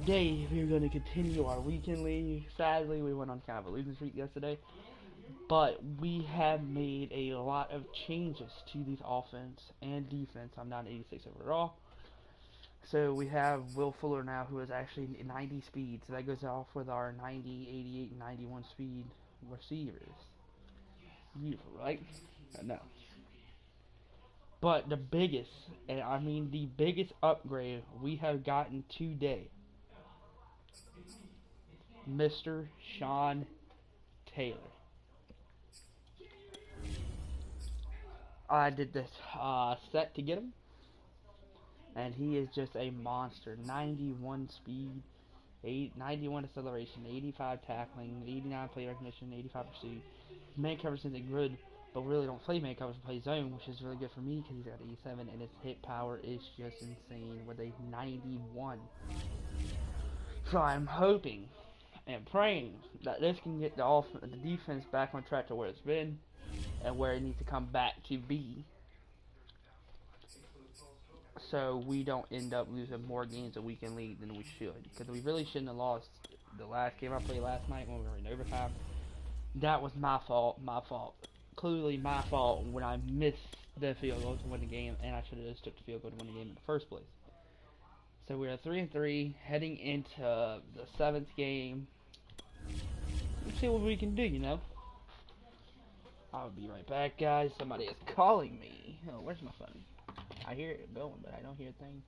today we're going to continue our weekend league. Sadly, we went on kind of a losing streak yesterday, but we have made a lot of changes to these offense and defense. I'm not 86 overall. So we have Will Fuller now, who is actually 90 speed. So that goes off with our 90, 88, and 91 speed receivers. Beautiful, right? I know. But the biggest, and I mean the biggest upgrade we have gotten today, Mr. Sean Taylor. I did this set to get him, and he is just a monster. 91 speed, 91 acceleration, 85 tackling, 89 play recognition, 85 pursuit. Man coverage isn't good, but we really don't play man coverage, we play zone, which is really good for me because he's got 87, and his hit power is just insane with a 91. So I'm hoping and praying that this can get the defense back on track to where it's been and where it needs to come back to be, so we don't end up losing more games a weekend league than we should. Because we really shouldn't have lost the last game I played last night when we were in overtime. That was my fault. Clearly my fault when I missed the field goal to win the game, and I should have just took the field goal to win the game in the first place. So we're 3-3, heading into the seventh game. Let's see what we can do, you know. I'll be right back, guys. Somebody is calling me. Oh, where's my phone? I hear it going, but I don't hear a thing.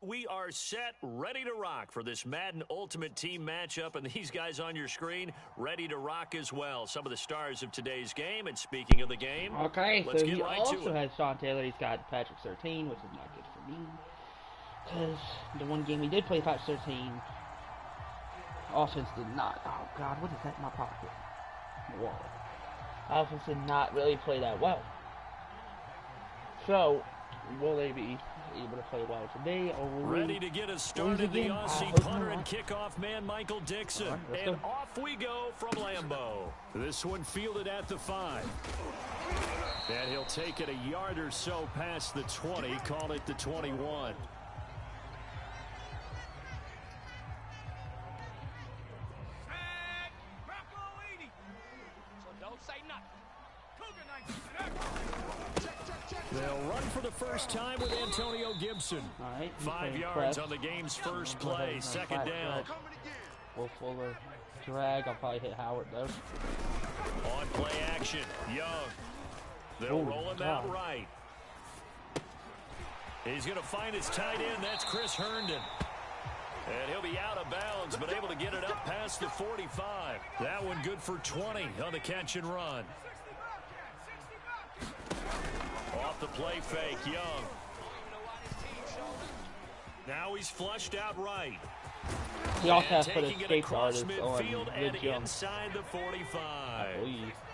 We are set, ready to rock for this Madden Ultimate Team matchup, and these guys on your screen ready to rock as well. Some of the stars of today's game, and speaking of the game, okay, let's so get he right also to it. has Sean Taylor. He's got Patrick 13, which is not good for me. Because the one game we did play Patrick 13, offense did not. Oh, God, what is that in my pocket? Whoa. Offense did not really play that well. So, will they be able to play well today, or will Ready to get us started, the Aussie punter and kickoff man, Michael Dixon. Right, and off we go from Lambeau. This one fielded at the 5. And he'll take it a yard or so past the 20, call it the 21. They'll run for the first time with Antonio Gibson. All right, 5 yards on the game's first play, second down. Will Fuller drag. I'll probably hit Howard, though. On play action, Young. They'll roll him out right. He's going to find his tight end. That's Chris Herndon. And he'll be out of bounds, but able to get it up past the 45. That one good for 20 on the catch and run. Off the play fake, Young. Now he's flushed out right. He also has and put taking his it escape across artist on midfield and good jump. inside the 45.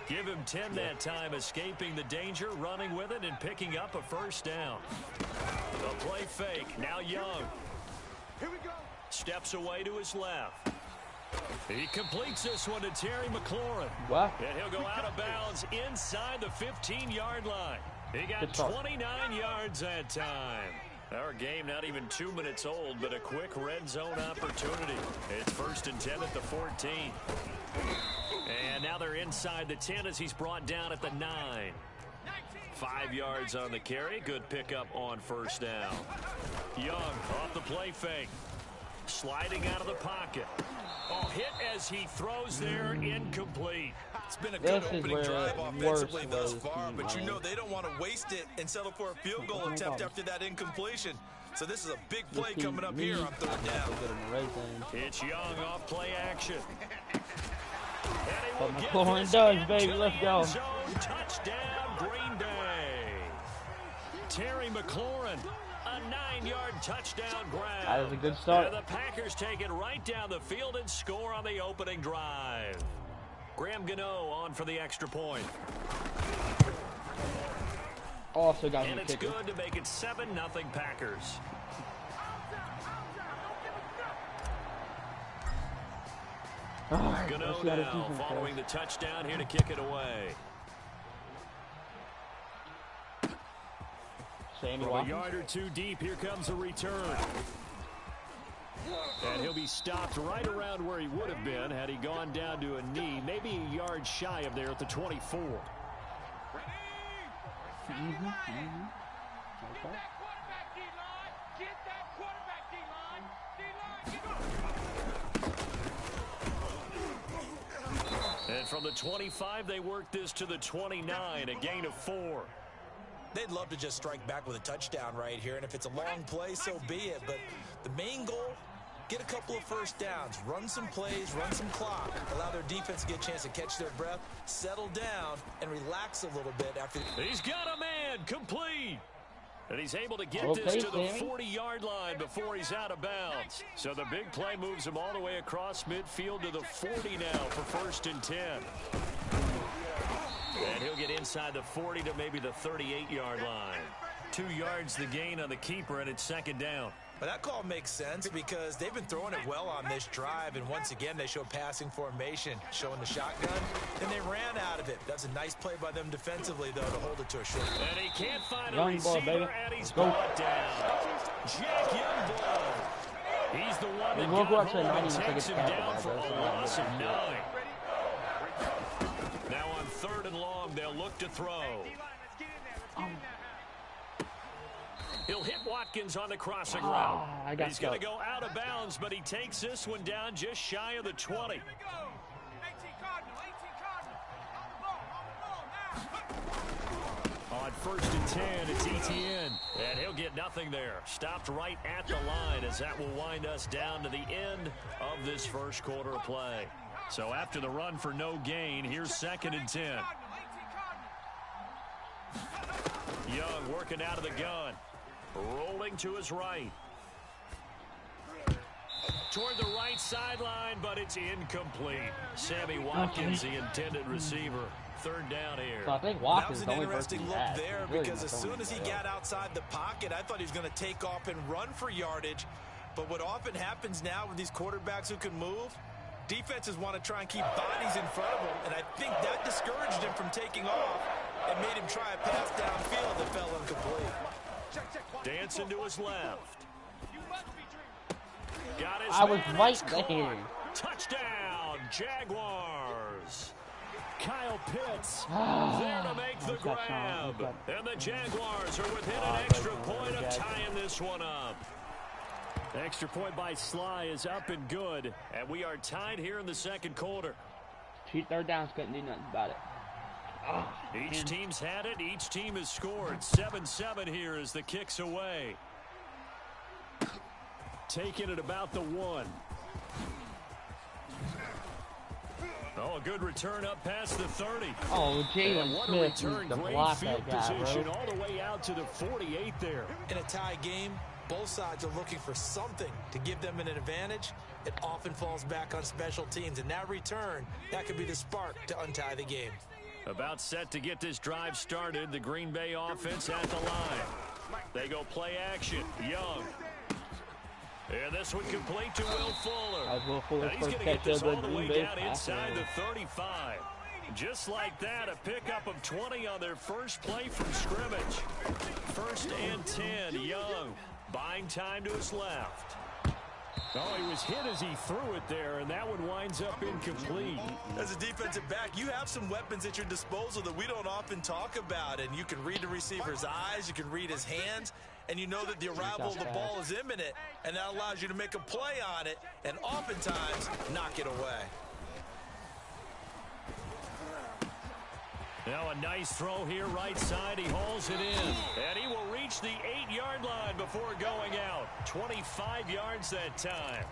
Give him 10 that time, escaping the danger, running with it, and picking up a first down. The play fake. Now Young. Here we go. Steps away to his left. He completes this one to Terry McLaurin. What? And he'll go out of bounds inside the 15-yard line. He got 29 yards that time. Our game not even 2 minutes old, but a quick red zone opportunity. It's 1st and 10 at the 14. And now they're inside the 10 as he's brought down at the 9. 5 yards on the carry. Good pickup on first down. Young off the play fake. Sliding out of the pocket. Oh, hit as he throws there, incomplete. It's been a good opening drive offensively thus far, but you know they don't want to waste it and settle for a field goal attempt after that incompletion. So this is a big play coming up here on third down. It's Young off play action. What McLaurin does, baby. Let's go. Touchdown, Green Bay. Terry McLaurin, a 9-yard touchdown grab. That is a good start. And the Packers take it right down the field and score on the opening drive. Graham Gano on for the extra point. Also got and it's kicker. good to make it 7-0 Packers. Gano now following the touchdown here to kick it away. Sammy From a Watkins. yard or two deep, here comes a return. And he'll be stopped right around where he would have been had he gone down to a knee, maybe a yard shy of there at the 24. And from the 25, they work this to the 29, a gain of 4. They'd love to just strike back with a touchdown right here, and if it's a long play, so be it. But the main goal, get a couple of first downs, run some plays, run some clock, allow their defense to get a chance to catch their breath, settle down, and relax a little bit after. He's got a man, complete. And he's able to get this to the 40-yard line before he's out of bounds. So the big play moves him all the way across midfield to the 40 now for 1st and 10. And he'll get inside the 40 to maybe the 38-yard line. 2 yards the gain on the keeper, and it's 2nd down. But that call makes sense because they've been throwing it well on this drive, and once again they show passing formation, showing the shotgun, and they ran out of it. That's a nice play by them defensively, though, to hold it to a short. And he can't find Young a receiver, ball, baby. and he's brought down. Jack Youngblood. He's the one that got home and takes him down for a loss of 9. Now on 3rd and long, they'll look to throw. He'll hit Watkins on the crossing route. He's going to go out of bounds, but he takes this one down just shy of the 20. On 1st and 10, it's Etienne. And he'll get nothing there. Stopped right at the line as that will wind us down to the end of this first quarter of play. So after the run for no gain, here's 2nd and 10. Young working out of the gun. Rolling to his right. Toward the right sideline, but it's incomplete. Sammy Watkins, the intended receiver. 3rd down here. So I think that was an interesting look there because as soon as he got outside the pocket, I thought he was going to take off and run for yardage. But what often happens now with these quarterbacks who can move, defenses want to try and keep bodies in front of him, and I think that discouraged him from taking off and made him try a pass downfield that fell incomplete. Dancing to his left. Got his I was right there. Touchdown, Jaguars. Kyle Pitts there to make the grab. And the Jaguars are within an extra point of tying this one up. Extra point by Sly is up and good. And we are tied here in the 2nd quarter. 2 third downs, couldn't do nothing about it. Each team's had it. Each team has scored. 7-7 here as the kick's away. Taking it about the 1. Oh, a good return up past the 30. Oh, Jalen Smith needs to block field that guy, position bro. all the way out to the 48 there. In a tie game, both sides are looking for something to give them an advantage. It often falls back on special teams, and that return, that could be the spark to untie the game. About set to get this drive started. The Green Bay offense at the line. They go play action. Young. And this one complete to Will Fuller. Will Fuller's and he's first going to get this catch all the way Bay down inside the 35. Just like that, a pickup of 20 on their first play from scrimmage. 1st and 10, Young buying time to his left. Oh, he was hit as he threw it there, and that one winds up incomplete. As a defensive back, you have some weapons at your disposal that we don't often talk about, and you can read the receiver's eyes, you can read his hands, and you know that the arrival of the ball is imminent, and that allows you to make a play on it and oftentimes knock it away. Now a nice throw here right side. He hauls it in. And he will reach the 8-yard line before going out. 25 yards that time.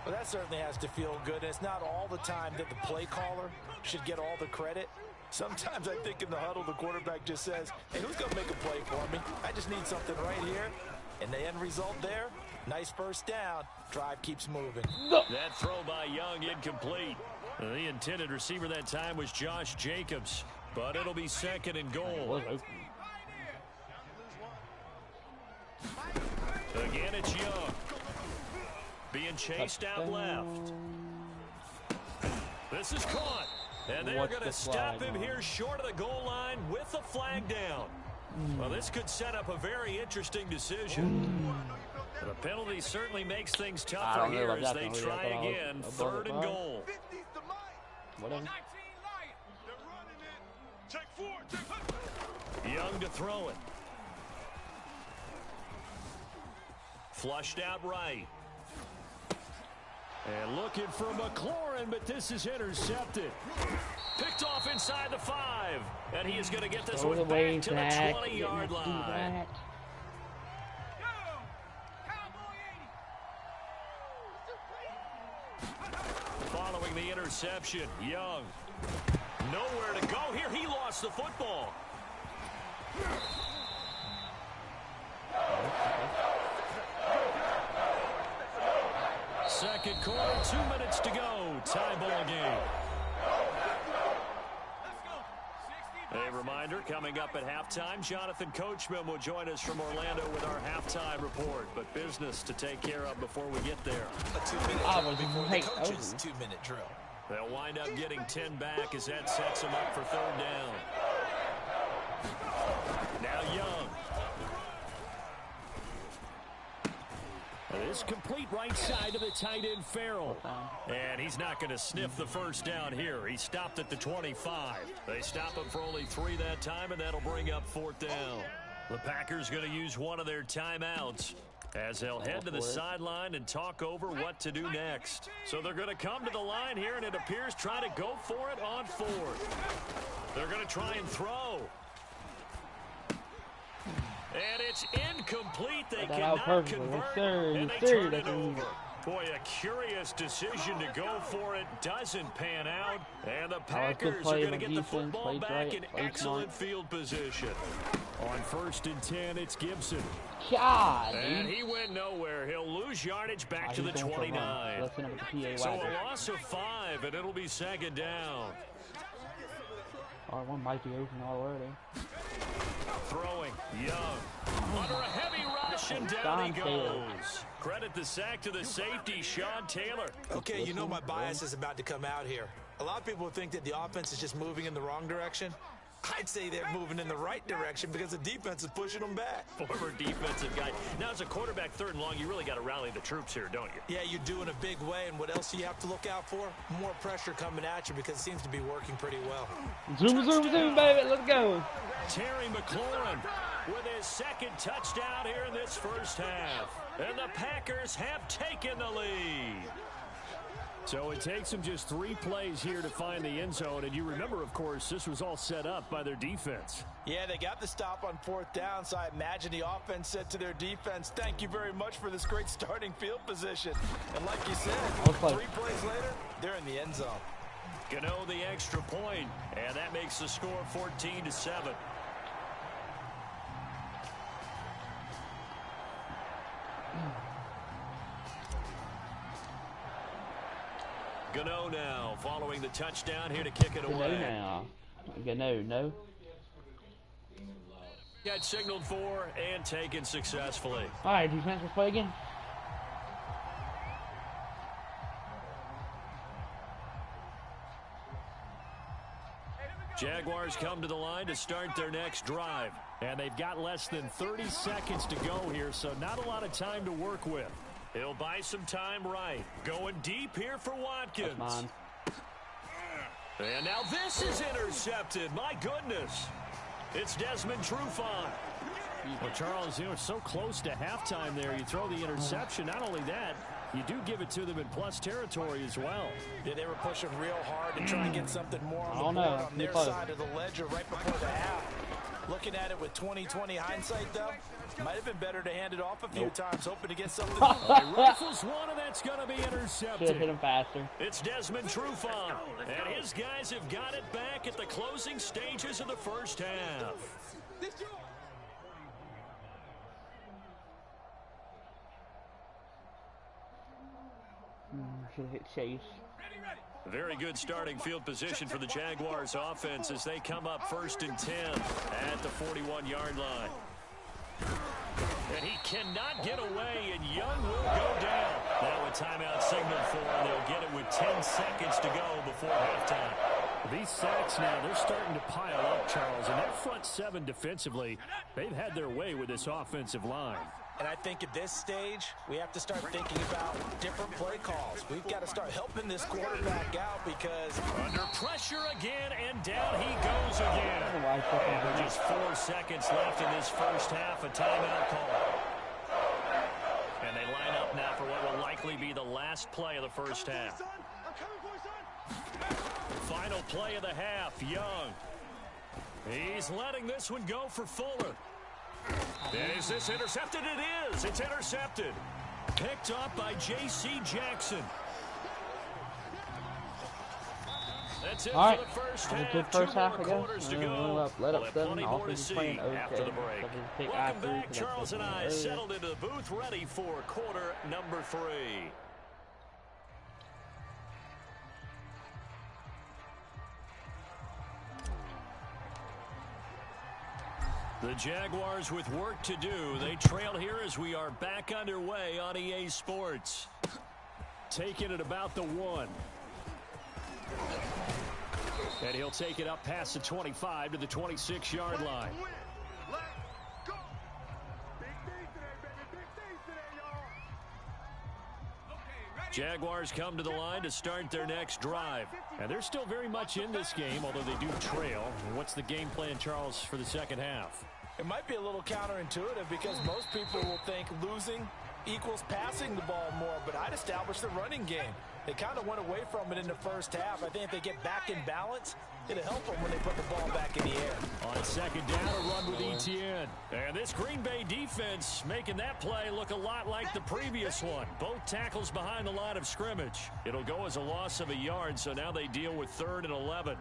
Well, that certainly has to feel good. And it's not all the time that the play caller should get all the credit. Sometimes I think in the huddle, the quarterback just says, hey, who's going to make a play for me? I just need something right here. And the end result there, nice first down. Drive keeps moving. That throw by Young incomplete. The intended receiver that time was Josh Jacobs. But it'll be second and goal. Again, it's Young. Being chased out left. This is caught. And they're going to stop him here short of the goal line with the flag down. Well, this could set up a very interesting decision. The penalty certainly makes things tougher here as they try again. Third and goal. Whatever. Young to throw it. Flushed out right. And looking for McLaurin, but this is intercepted. Picked off inside the 5. And he is going to get this one back to the 20-yard line. Following the interception, Young. Nowhere to go here. He lost the football. Second quarter, 2 minutes to go. Tie ball game. A reminder, coming up at halftime, Jonathan Coachman will join us from Orlando with our halftime report. But business to take care of before we get there. A 2-minute drill before the coach's 2-minute drill. They'll wind up getting 10 back as that sets them up for third down. Now Young. This complete right side to the tight end Farrell. And he's not going to sniff the first down here. He stopped at the 25. They stop him for only 3 that time, and that'll bring up fourth down. The Packers going to use one of their timeouts as they'll head to the sideline and talk over what to do next. So they're going to come to the line here, and it appears try to go for it on 4th. They're going to try and throw. And it's incomplete. They cannot convert, and they turn it over. Boy, a curious decision to go for it. Doesn't pan out. And the Packers are going to get the football back in excellent field position. On 1st and 10, it's Gibson. God, and he went nowhere. He'll lose yardage back to the 29. So a loss of 5, and it'll be second down. R1 might be open already. Throwing, Young. Under a heavy rush, and down he goes. Credit the sack to the safety, Sean Taylor. Okay, you know my bias is about to come out here. A lot of people think that the offense is just moving in the wrong direction. I'd say they're moving in the right direction because the defense is pushing them back. Former defensive guy. Now, as a quarterback 3rd and long, you really got to rally the troops here, don't you? Yeah, you do in a big way. And what else do you have to look out for? More pressure coming at you because it seems to be working pretty well. Zoom, baby. Let's go. Terry McLaurin with his 2nd touchdown here in this first half. And the Packers have taken the lead. So it takes them just 3 plays here to find the end zone. And you remember, of course, this was all set up by their defense. Yeah, they got the stop on 4th down, so I imagine the offense said to their defense, thank you very much for this great starting field position. And like you said, 3 plays later, they're in the end zone. Gano the extra point, and that makes the score 14-7. Gano now, following the touchdown here to kick it away. Gano, no. Got signaled for and taken successfully. All right, defense, let's play again. Jaguars come to the line to start their next drive. And they've got less than 30 seconds to go here, so not a lot of time to work with. He'll buy some time right. Going deep here for Watkins. And now this is intercepted. My goodness. It's Desmond Trufant. Well, Charles, you know, it's so close to halftime there. You throw the interception. Not only that, you do give it to them in plus territory as well. Yeah, they were pushing real hard to try and get something more on the board on their side of the ledger right before the half. Looking at it with 20/20 hindsight, though, might have been better to hand it off a few times, hoping to get something. Rifles one, and that's going to be intercepted. Should have hit him faster. It's Desmond Trufant, and his guys have got it back at the closing stages of the first half. Should have hit Chase. Very good starting field position for the Jaguars offense as they come up 1st and 10 at the 41-yard line. And he cannot get away, and Young will go down. Now a timeout signal for him. They'll get it with 10 seconds to go before halftime. These sacks now, they're starting to pile up, Charles. And that front seven defensively, they've had their way with this offensive line. And I think at this stage, we have to start thinking about different play calls. We've got to start helping this quarterback out because under pressure again, and down he goes again. And just 4 seconds left in this first half, a timeout call. And they line up now for what will likely be the last play of the first half. Final play of the half, Young. He's letting this one go for Fuller. And is this intercepted? It is. It's intercepted. Picked up by J.C. Jackson. That's it for the first half. Good first half, I Quarters to go. Let up 7. Offense playing okay. After the break. Welcome back. Charles and I settled into the booth, ready for quarter number 3. The Jaguars with work to do. They trail here as we are back underway on EA Sports. Taking it about the 1. And he'll take it up past the 25 to the 26-yard line. Jaguars come to the line to start their next drive. And they're still very much in this game, although they do trail. What's the game plan, Charles, for the second half? It might be a little counterintuitive because most people will think losing equals passing the ball more, but I'd establish the running game. They kind of went away from it in the first half. I think if they get back in balance, it'll help them when they put the ball back in the air. On second down, a run with Etienne. And this Green Bay defense making that play look a lot like the previous one. Both tackles behind the line of scrimmage. It'll go as a loss of a yard, so now they deal with 3rd and 11.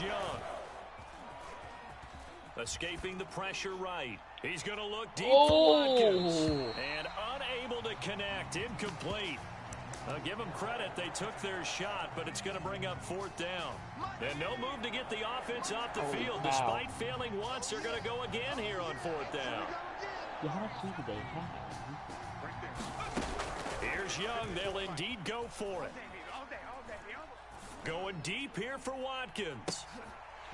Young. Escaping the pressure right. He's going to look deep for Watkins. And unable to connect. Incomplete. Give them credit. They took their shot, but it's going to bring up 4th down. And no move to get the offense off the field. Despite failing once, they're going to go again here on 4th down. Here's Young. They'll indeed go for it. Going deep here for Watkins.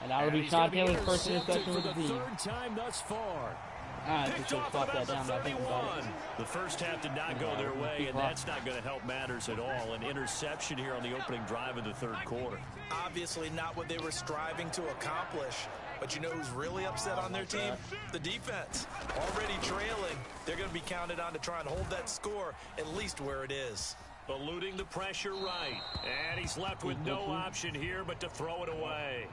And that'll be Sean Taylor's first interception with the team. 3rd time thus far. Picked off about that down, but I think about it. The first half did not go their way, and that's not going to help matters at all. An interception here on the opening drive of the 3rd quarter. Obviously not what they were striving to accomplish. But you know who's really upset on their team? The defense. Already trailing. They're going to be counted on to try and hold that score at least where it is. Eluding the pressure right. And he's left with no option here but to throw it away.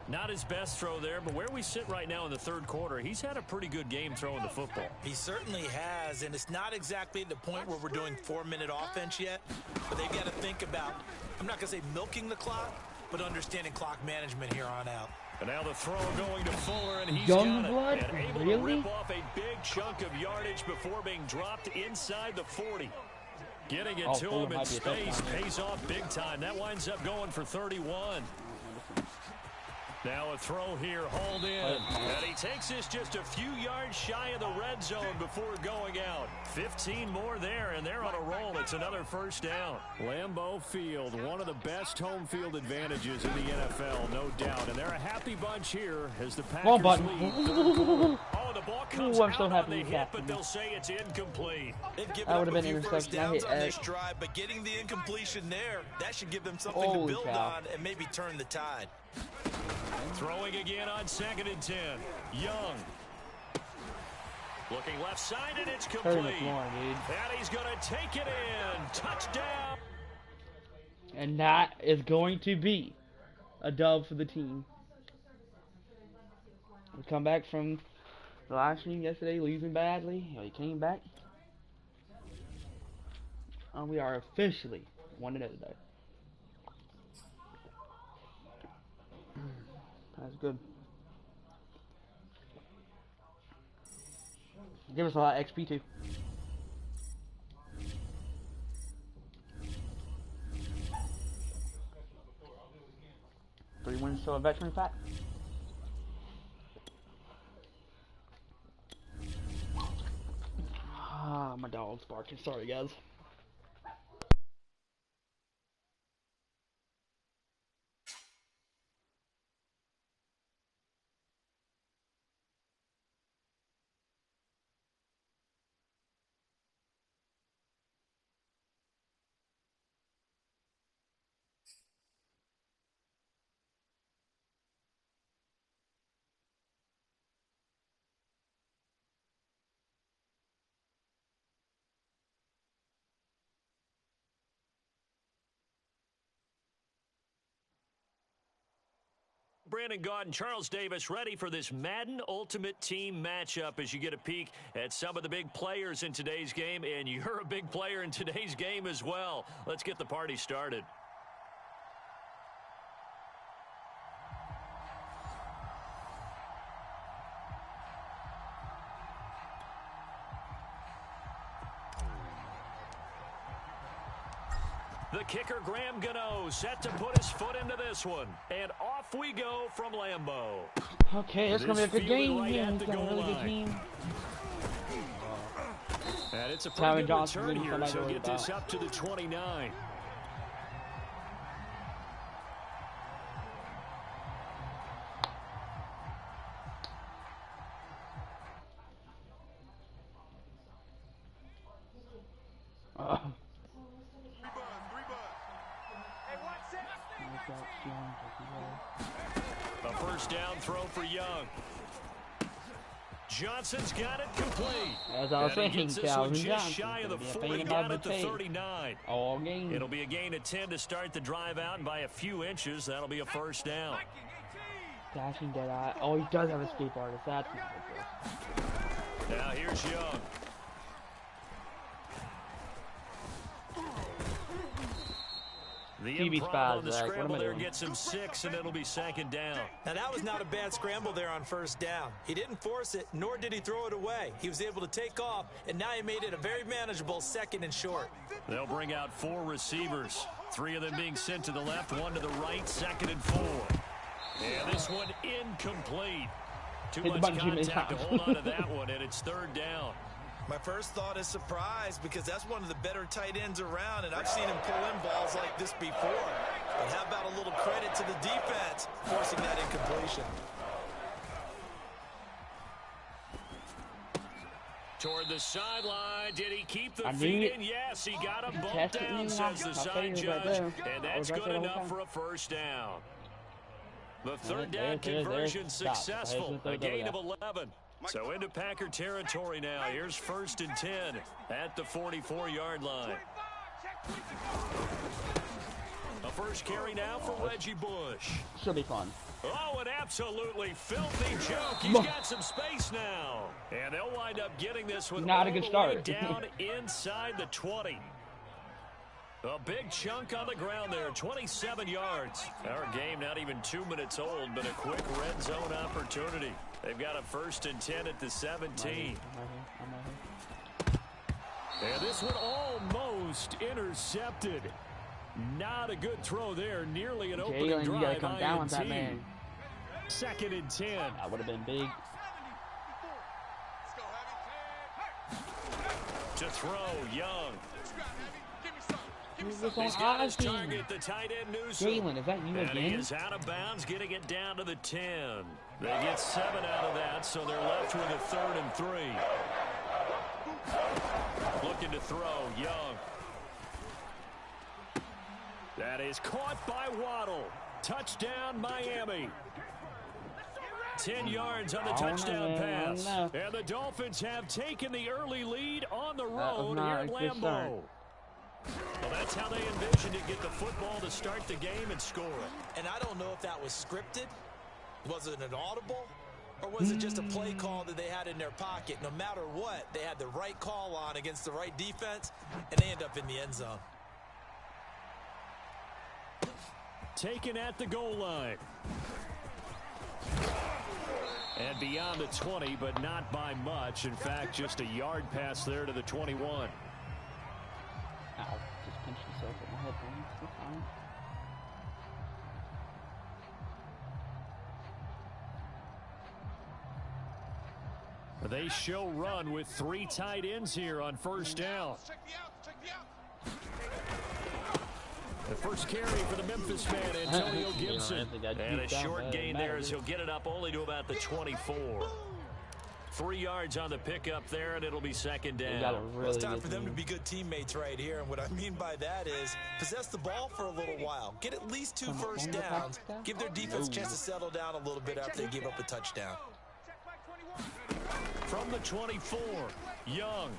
Not his best throw there, but where we sit right now in the 3rd quarter, he's had a pretty good game throwing the football. He certainly has, and it's not exactly the point where we're doing 4-minute offense yet, but they've got to think about, I'm not going to say milking the clock, but understanding clock management here on out. And now the throw going to Fuller, and he's got it. And able to rip off a big chunk of yardage before being dropped inside the 40. Getting it to him in space pays off big time. That winds up going for 31. Now a throw here, hauled in. And he takes this just a few yards shy of the red zone before going out. 15 more there, and they're on a roll. It's another 1st down. Lambeau Field, one of the best home field advantages in the NFL, no doubt. And they're a happy bunch here as the Packers lead. Oh, the the ball comes Ooh, I'm so out happy on the he hit, captured but me. they'll say it's incomplete. They've given That would up have a been few first interception. I downs hit on this X. drive, but getting the incompletion there, that should give them something to Holy build cow. on and maybe turn the tide. Throwing again on 2nd and 10. Young. Looking left side, and it's complete. More, dude. And he's going to take it in. Touchdown. And that is going to be a dub for the team. We come back from the live stream yesterday, losing badly. We came back. And we are officially 1-0 today. That's good. Give us a lot of XP too. 3 wins to a veteran fact. Ah, my dog's barking. Sorry, guys. Brandon Gaud and Charles Davis ready for this Madden Ultimate Team matchup as you get a peek at some of the big players in today's game, and you're a big player in today's game as well. Let's get the party started. The kicker, Graham Gano, set to put his foot into this one. And off we go from Lambeau. Okay, it's going to be a good game right here. at It's the got a goal really good line. team. And it's a Tyler pretty good Johnson return really here, somebody so to get worry this about. up to the 29. A first down throw for Young. Johnson's got it complete. As I was And he saying, gets this one Calvin just Johnson. shy of the Be a 40, pain down above at the the tape 39. all game. It'll be a gain of 10 to start the drive out, and by a few inches, that'll be a first down. Dashing dead eye. Oh, he does have a escape artist. That's not good. Now here's Young. The TV improv spies, on the Zach. What am scramble I there doing? gets him 6, and it'll be 2nd down. Now, that was not a bad scramble there on first down. He didn't force it, nor did he throw it away. He was able to take off, and now he made it a very manageable 2nd and short. They'll bring out 4 receivers. 3 of them being sent to the left, 1 to the right, 2nd and 4. And this one incomplete. Too Hit the much button too many contact to times. hold on to that one, and it's 3rd down. My first thought is surprise, because that's one of the better tight ends around, and I've seen him pull in balls like this before. But how about a little credit to the defense forcing that incompletion? Toward the sideline, did he keep the I knew feet it. in? Yes, he got a bump Tested down, me, says the my side fingers right judge, there. and I was that's right good there the whole enough time. for a first down. The third There, down there, conversion stop. successful, There, a gain of there. 11. So into Packer territory now. Here's 1st and 10 at the 44-yard line. A first carry now for Reggie Bush. Should be fun. Oh, an absolutely filthy joke. He's got some space now. And they'll wind up getting this one Not all a good the start. way down inside the 20. A big chunk on the ground there, 27 yards. Our game not even 2 minutes old, but a quick red zone opportunity. They've got a 1st and 10 at the 17. And this one almost intercepted. Not a good throw there. Nearly an opening Jalen, you gotta drive. come down with that INT. man. 2nd and 10. That would have been big. To throw, Young. He's got his target, the tight end Newsom. Jalen, is that you and again? he is out of bounds, getting it down to the 10. They get 7 out of that, so they're left with a 3rd and 3. Looking to throw, Young. That is caught by Waddle. Touchdown, Miami. 10 yards on the touchdown pass. And the Dolphins have taken the early lead on the road here at Lambeau. Well, that's how they envisioned it, get the football to start the game and score it. And I don't know if that was scripted. Was it an audible? Or was it just a play call that they had in their pocket? No matter what, they had the right call on against the right defense, and they end up in the end zone. Taken at the goal line. And beyond the 20, but not by much. In fact, just a yard pass there to the 21. Ow. Just punched myself in the head. It's fine. They show run with 3 tight ends here on first down. The first carry for the Memphis man, Antonio Gibson. And a short gain there as he'll get it up only to about the 24. 3 yards on the pickup there, and it'll be second down. It's time for them to be good teammates right here. And what I mean by that is possess the ball for a little while. Get at least 2 first downs. Give their defense a chance to settle down a little bit after they give up a touchdown. From the 24, Young.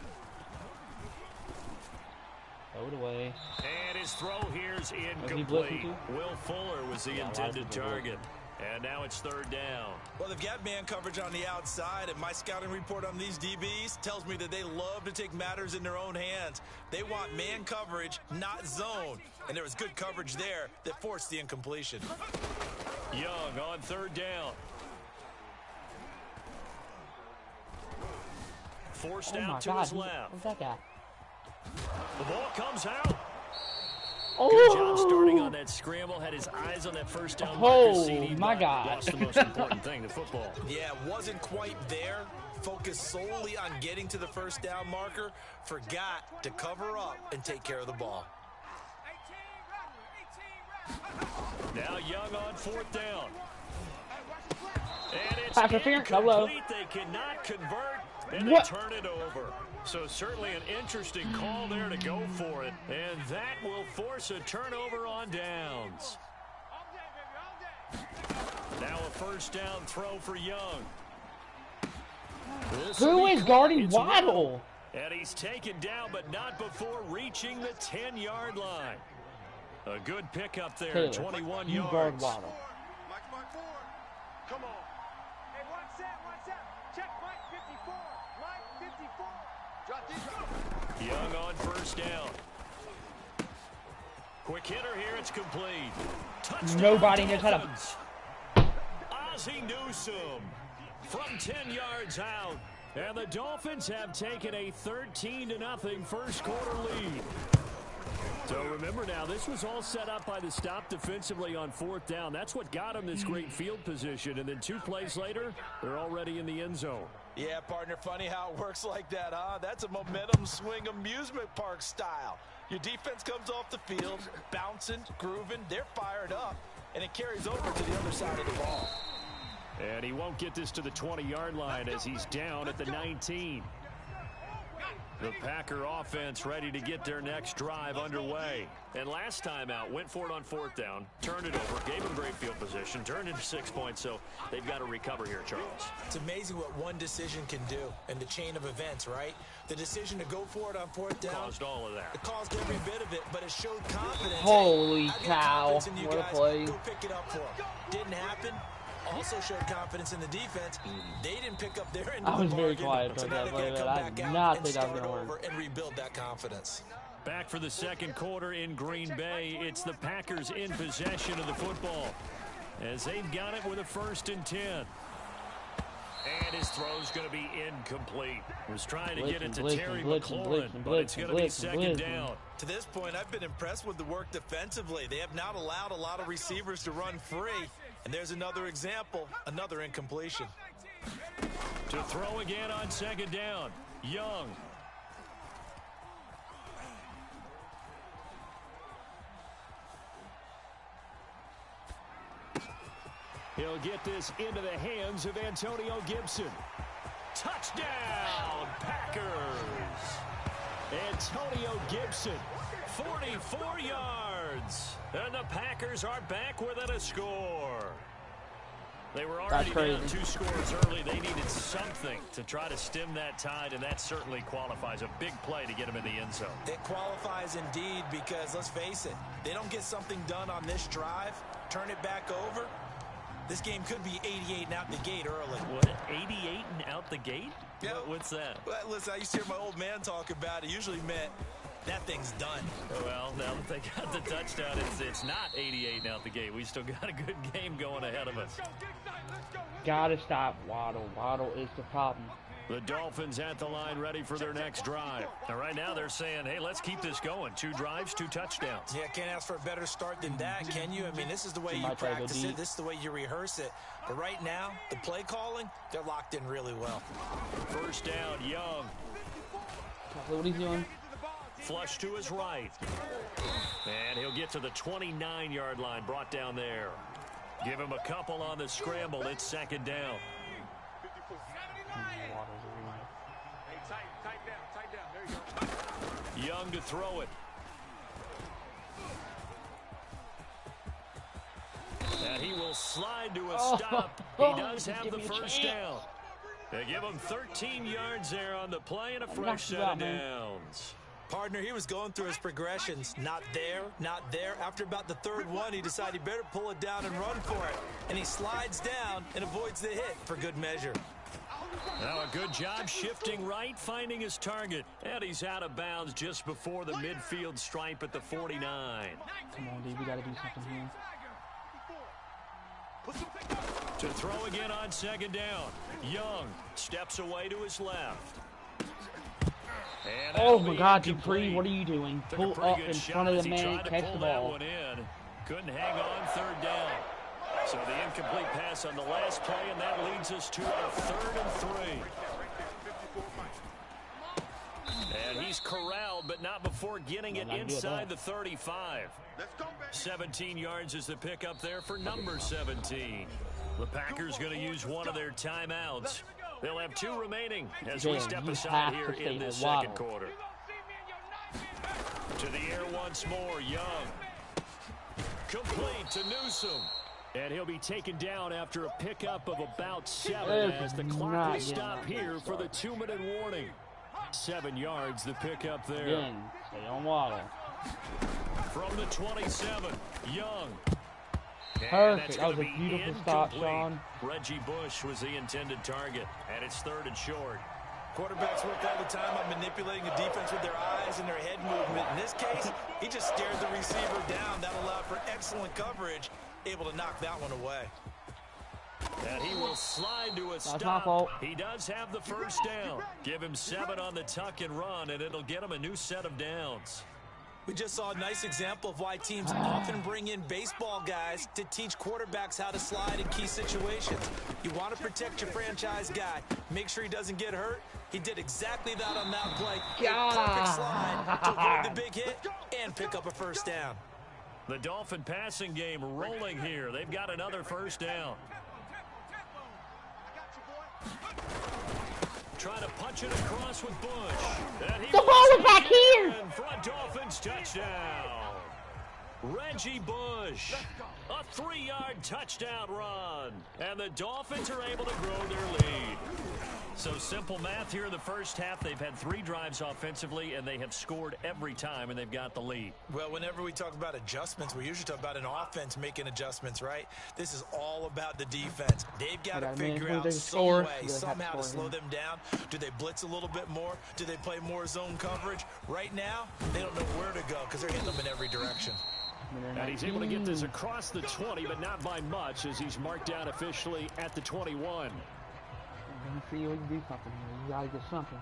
Throw it away. And his throw here is incomplete. Will Fuller was the intended target. And now it's third down. Well, they've got man coverage on the outside, and my scouting report on these DBs tells me that they love to take matters in their own hands. They want man coverage, not zone. And there was good coverage there that forced the incompletion. Young on third down. Forced out to his left. Where's that guy? The ball comes out. Oh. Good job starting on that scramble. Had his eyes on that first down marker. Oh, my God. Lost the most important thing, the football. Yeah, wasn't quite there. Focused solely on getting to the first down marker. Forgot to cover up and take care of the ball. Now Young on fourth down. And it's incomplete. They cannot convert, and they turn it over. So certainly an interesting call there to go for it. And that will force a turnover on downs. Now a first down throw for Young. Who is guarding Waddle? And he's taken down, but not before reaching the 10-yard line. A good pickup there, Taylor, 21 you yards. Guard Waddle. Come on. Hey, one set. Check Mike 54. Mike 54. Drop deep. Young on first down. Quick hitter here, it's complete. Touchdown. Nobody knows how to. Ozzie Newsome from 10 yards out. And the Dolphins have taken a 13-0 first quarter lead. So remember now, this was all set up by the stop defensively on fourth down. That's what got them this great field position. And then 2 plays later, they're already in the end zone. Yeah, partner, funny how it works like that, huh? That's a momentum swing amusement park style. Your defense comes off the field, bouncing, grooving, they're fired up, and it carries over to the other side of the ball. And he won't get this to the 20-yard line as he's down at the 19. The Packer offense ready to get their next drive underway. And last time out, went for it on fourth down, turned it over, gave them great field position, turned into 6 points, so they've got to recover here, Charles. It's amazing what one decision can do in the chain of events, right? The decision to go for it on fourth down. Caused all of that. It caused every bit of it, but it showed confidence. Holy Hey, cow. what a play. Go pick it up for them. Didn't happen. Also showed confidence in the defense. They didn't pick up their end of the bargain. I was very quiet So for now that they got to play, come but I back did out not and think that was start going to over work. and rebuild that confidence. Back for the second quarter in Green Bay. It's the Packers in possession of the football as they've got it with a 1st and 10. And his throw's going to be incomplete. Was trying to get it to Terry McLaurin, but it's going to be second down. To this point, I've been impressed with the work defensively. They have not allowed a lot of receivers to run free. And there's another example, another incompletion. To throw again on second down, Young. He'll get this into the hands of Antonio Gibson. Touchdown, Packers! Antonio Gibson, 44 yards. And the Packers are back within a score. They were already down 2 scores early. They needed something to try to stem that tide, and that certainly qualifies. A big play to get them in the end zone. It qualifies indeed because, let's face it, they don't get something done on this drive, turn it back over, this game could be 88 and out the gate early. What, 88 and out the gate? Yeah. What's that? Well, listen, I used to hear my old man talk about it. It usually meant that thing's done. Well, now that they got the touchdown, it's not 88 and out the gate. We still got a good game going ahead of us. Gotta stop Waddle. Waddle is the problem. The Dolphins at the line ready for their next drive. And right now they're saying, hey, let's keep this going. 2 drives, 2 touchdowns. Yeah, can't ask for a better start than that, can you? I mean, this is the way you practice it. This is the way you rehearse it. But right now, the play calling, they're locked in really well. First down, Young. What he's doing? Flush to his right. And he'll get to the 29-yard line, brought down there. Give him a couple on the scramble. It's second down. Young to throw it. And he will slide to a stop. He does have the first down. They give him 13 yards there on the play and a fresh set of downs. Partner, he was going through his progressions. Not there, not there. After about the 3rd one, he decided he better pull it down and run for it. And he slides down and avoids the hit for good measure. Now a good job shifting right, finding his target. And he's out of bounds just before the midfield stripe at the 49. Come on, dude, we gotta do something here. To throw again on second down. Young steps away to his left. Oh my God, Dupree, what are you doing? Pull up in front of the man, catch the ball. Couldn't hang on 3rd down. So the incomplete pass on the last play, and that leads us to our 3rd and 3. And he's corralled, but not before getting it inside the 35. 17 yards is the pickup there for number 17. The Packers going to use one of their timeouts. They'll have 2 remaining as we step aside here in this second quarter. To the air once more, Young. Complete to Newsom. And he'll be taken down after a pickup of about 7 as the clock will stop here for the 2-minute warning. 7 yards, the pickup there. Again, stay on Waddle. From the 27, Young. Perfect. That was a beautiful stop, Sean. Reggie Bush was the intended target, and it's 3rd and short. Quarterbacks work all the time on manipulating a defense with their eyes and their head movement. In this case, he just stared the receiver down. That allowed for excellent coverage, able to knock that one away. And he will slide to a stop. That's my fault. He does have the first down. Give him 7 on the tuck and run, and it'll get him a new set of downs. We just saw a nice example of why teams often bring in baseball guys to teach quarterbacks how to slide in key situations. You want to protect your franchise guy. Make sure he doesn't get hurt. He did exactly that on that play. Perfect slide to avoid the big hit and pick up a first down. The Dolphin passing game rolling here. They've got another first down. Trying to punch it across with Bush. And the ball is back here. Front Dolphins touchdown. Reggie Bush. A 3-yard touchdown run. And the Dolphins are able to grow their lead. So simple math here in the first half. They've had 3 drives offensively, and they have scored every time, and they've got the lead. Well, whenever we talk about adjustments, we usually talk about an offense making adjustments, right? This is all about the defense. They've got to figure out some way, somehow to slow them down. Do they blitz a little bit more? Do they play more zone coverage? Right now, they don't know where to go because they're hitting them in every direction. And he's able to get this across the 20, but not by much, as he's marked down officially at the 21. Let me see if we can do something here. You gotta get something.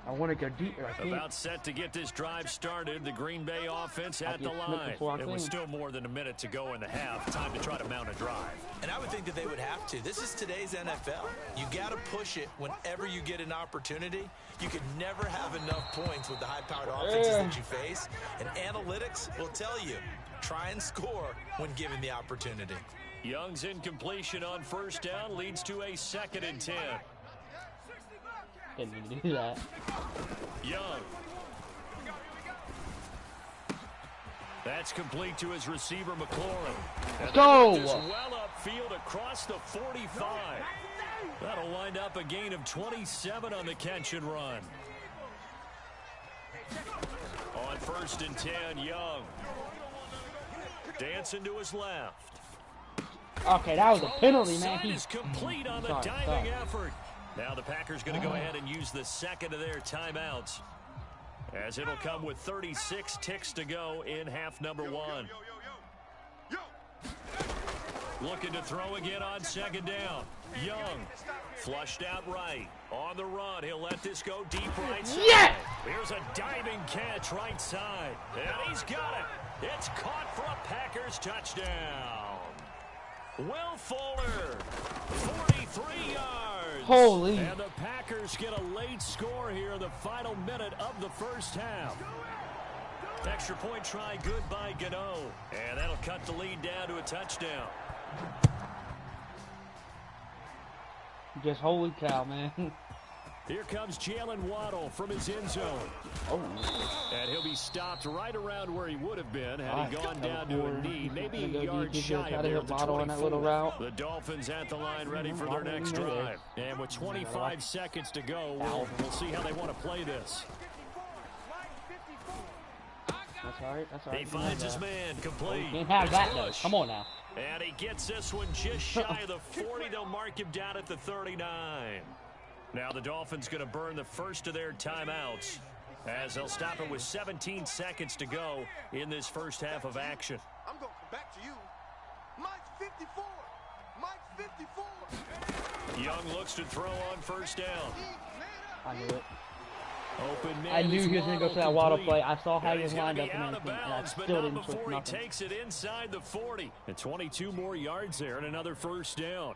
I want to go deeper. About set to get this drive started. The Green Bay offense at the line. It was still more than a minute to go in the half. Time to try to mount a drive. And I would think that they would have to. This is today's NFL. You got to push it whenever you get an opportunity. You can never have enough points with the high-powered offenses that you face. And analytics will tell you, try and score when given the opportunity. Young's incompletion on first down leads to a 2nd and 10. Didn't mean to do that. Young. That's complete to his receiver, McLaurin. Let's go! Just well upfield across the 45. That'll wind up a gain of 27 on the catch and run. On 1st and 10, Young. Dancing to his left. Okay, that was a penalty, man. He's complete on the diving effort. Now the Packers going to go ahead and use the 2nd of their timeouts, as it'll come with 36 ticks to go in half number 1. Looking to throw again on 2nd down. Young flushed out right. On the run, he'll let this go deep right side. Yes! Here's a diving catch right side. And he's got it. It's caught for a Packers touchdown. Will Fuller, 43 yards. Holy. And the Packers get a late score here in the final minute of the first half. Extra point try good by Gano. And that'll cut the lead down to a touchdown. Just holy cow, man. Here comes Jalen Waddle from his end zone. Oh. And he'll be stopped right around where he would have been had he gone down to a knee. Maybe a yard shy of there at the 24. That little route. The Dolphins at the line ready for their next drive. And with 25 seconds to go, we'll see how they want to play this. That's all right. That's all right. He finds his man complete. Can't have that, though. Come on now. And he gets this one just shy of the 40. They'll mark him down at the 39. Now the Dolphins going to burn the first of their timeouts, as they'll stop it with 17 seconds to go in this first half of action. I'm going to come back to you. Mike 54. Mike 54. Young looks to throw on first down. I knew it. Open man, I knew he was going to go for that Waddle play. I saw how he was he's lined up be and out of everything, and I bounds, but still not didn't switch before he nothing. takes it inside the 40. And 22 more yards there and another first down.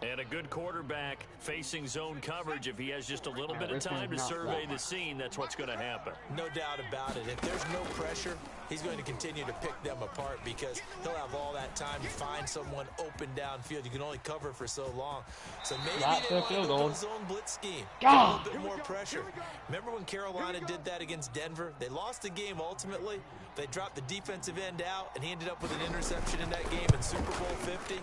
And a good quarterback facing zone coverage. If he has just a little bit of time to survey the scene, that's what's going to happen. No doubt about it. If there's no pressure, he's going to continue to pick them apart because he'll have all that time to find someone open downfield. You can only cover for so long. So maybe they want to go zone blitz scheme. A little bit more pressure. Remember when Carolina did that against Denver? They lost the game ultimately. They dropped the defensive end out, and he ended up with an interception in that game in Super Bowl 50.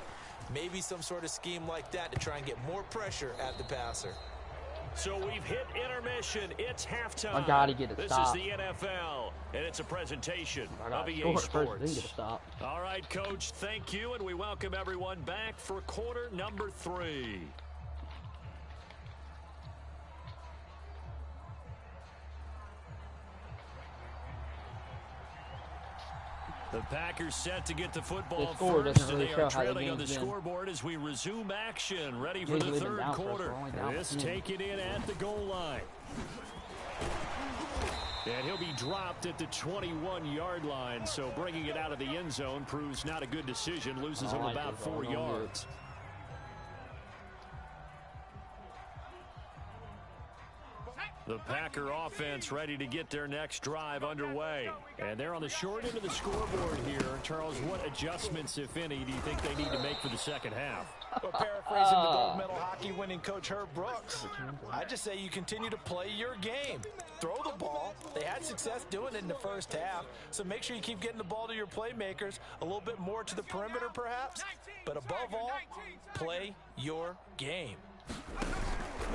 Maybe some sort of scheme like that to try and get more pressure at the passer. So we've hit intermission. It's halftime. I gotta get a stop. This is the NFL, and it's a presentation of EA Sports. Sports. Get a stop. All right, Coach, thank you, and we welcome everyone back for quarter number 3. The Packers set to get the football first, and they are trailing on the scoreboard as we resume action, ready for the third quarter. This taken in at the goal line. And he'll be dropped at the 21-yard line, so bringing it out of the end zone proves not a good decision, loses him about 4 yards. The Packer offense ready to get their next drive underway. And they're on the short end of the scoreboard here. Charles, what adjustments, if any, do you think they need to make for the second half? Well, paraphrasing the gold medal hockey winning coach Herb Brooks, I just say you continue to play your game. Throw the ball. They had success doing it in the first half, so make sure you keep getting the ball to your playmakers, a little bit more to the perimeter perhaps, but above all, play your game.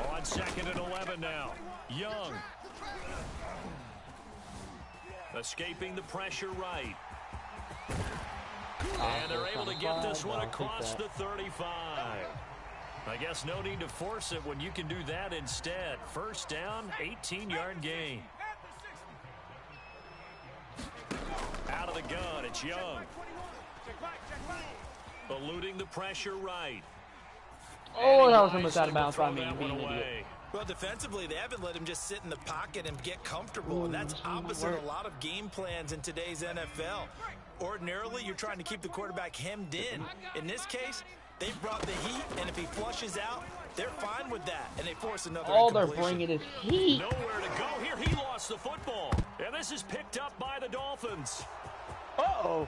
On 2nd and 11 now. Young. Escaping the pressure right. And they're able to get this one across the 35. I guess no need to force it when you can do that instead. First down, 18-yard gain. Out of the gun, it's Young. Eluding the pressure right. Oh, that was almost out of bounds by me. Well, defensively, they haven't let him just sit in the pocket and get comfortable, and that's opposite a lot of game plans in today's NFL. Ordinarily, you're trying to keep the quarterback hemmed in. In this case, they've brought the heat, and if he flushes out, they're fine with that, and they force another all they're bringing is heat. Nowhere to go here. He lost the football, and this is picked up by the Dolphins. Uh-oh.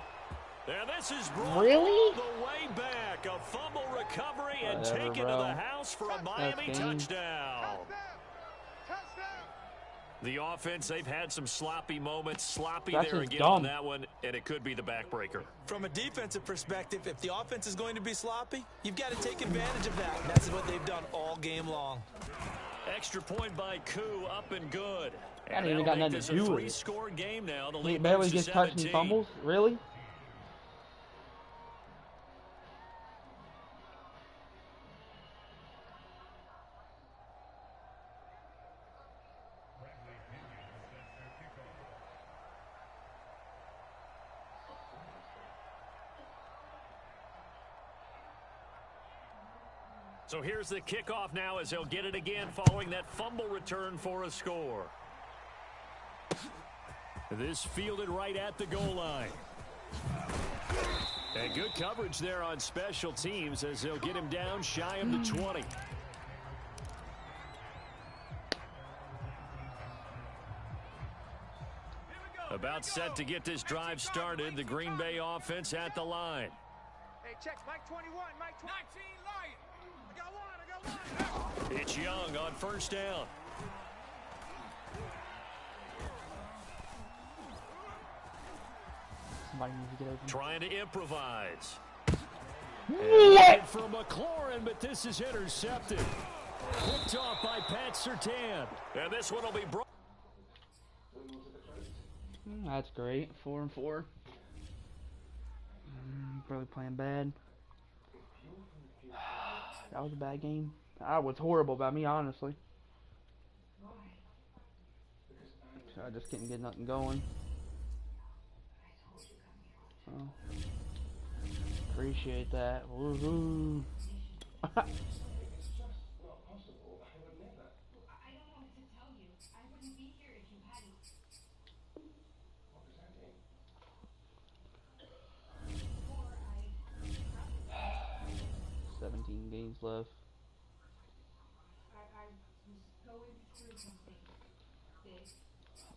And this is brought Really? all the way back. A fumble recovery and Whatever, taken bro. to the house for a Miami touchdown. The offense, they've had some sloppy moments. Sloppy That's there just again dumb. on that one, and it could be the backbreaker. From a defensive perspective, if the offense is going to be sloppy, you've got to take advantage of that. That's what they've done all game long. Extra point by Koo, up and good. That ain't even got nothing to do with it. Three-score game now. The He lead barely moves to gets touched and 17. fumbles? Really? So here's the kickoff now as they'll get it again following that fumble return for a score. This fielded right at the goal line. And good coverage there on special teams as they'll get him down shy of the 20. About set to get this drive started. The Green Bay offense at the line. Hey, check. Mike 21, Mike 19, Lion. I got one. It's Young on first down. Somebody needs to get open. Trying to improvise. What? For McLaurin, but this is intercepted. Picked off by Pat Surtain. And this one will be brought. That's great. 4-4. Probably playing bad. That was a bad game. That was horrible by me, honestly. So I just couldn't get nothing going. So, appreciate that. Woohoo! I 17 games left.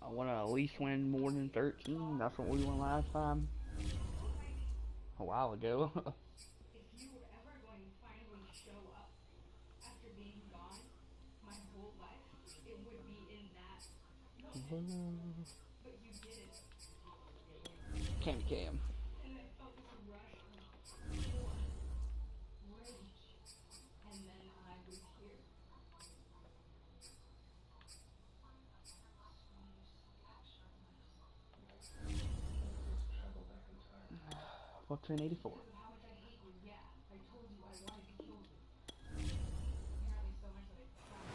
I want to at least win more than 13. That's what we won last time. A while ago. If you were ever going to finally show up after being gone my whole life, it would be in that moment. But you didn't. Candy Cam. And I felt this rush of war, rage, and then I was here. What's in 84? How much I hate you, yeah. I told you I wanted to kill you. Apparently so much that I traveled.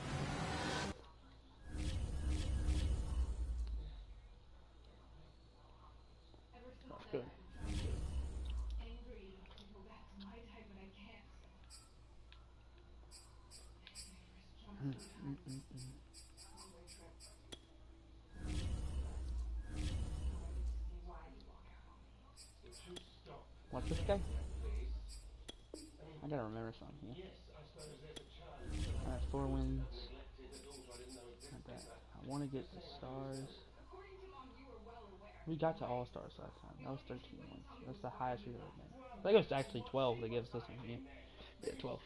Ever since That's then, good. I'm trying to be angry enough to go back to my time, but I can't. What's this guy? I gotta remember something here. Alright, 4 wins. Not bad. I want to get the stars. We got to all-stars last time. That was 13 wins. That's the highest we've ever been. I think it was actually 12 they gave us this one here. Yeah, 12.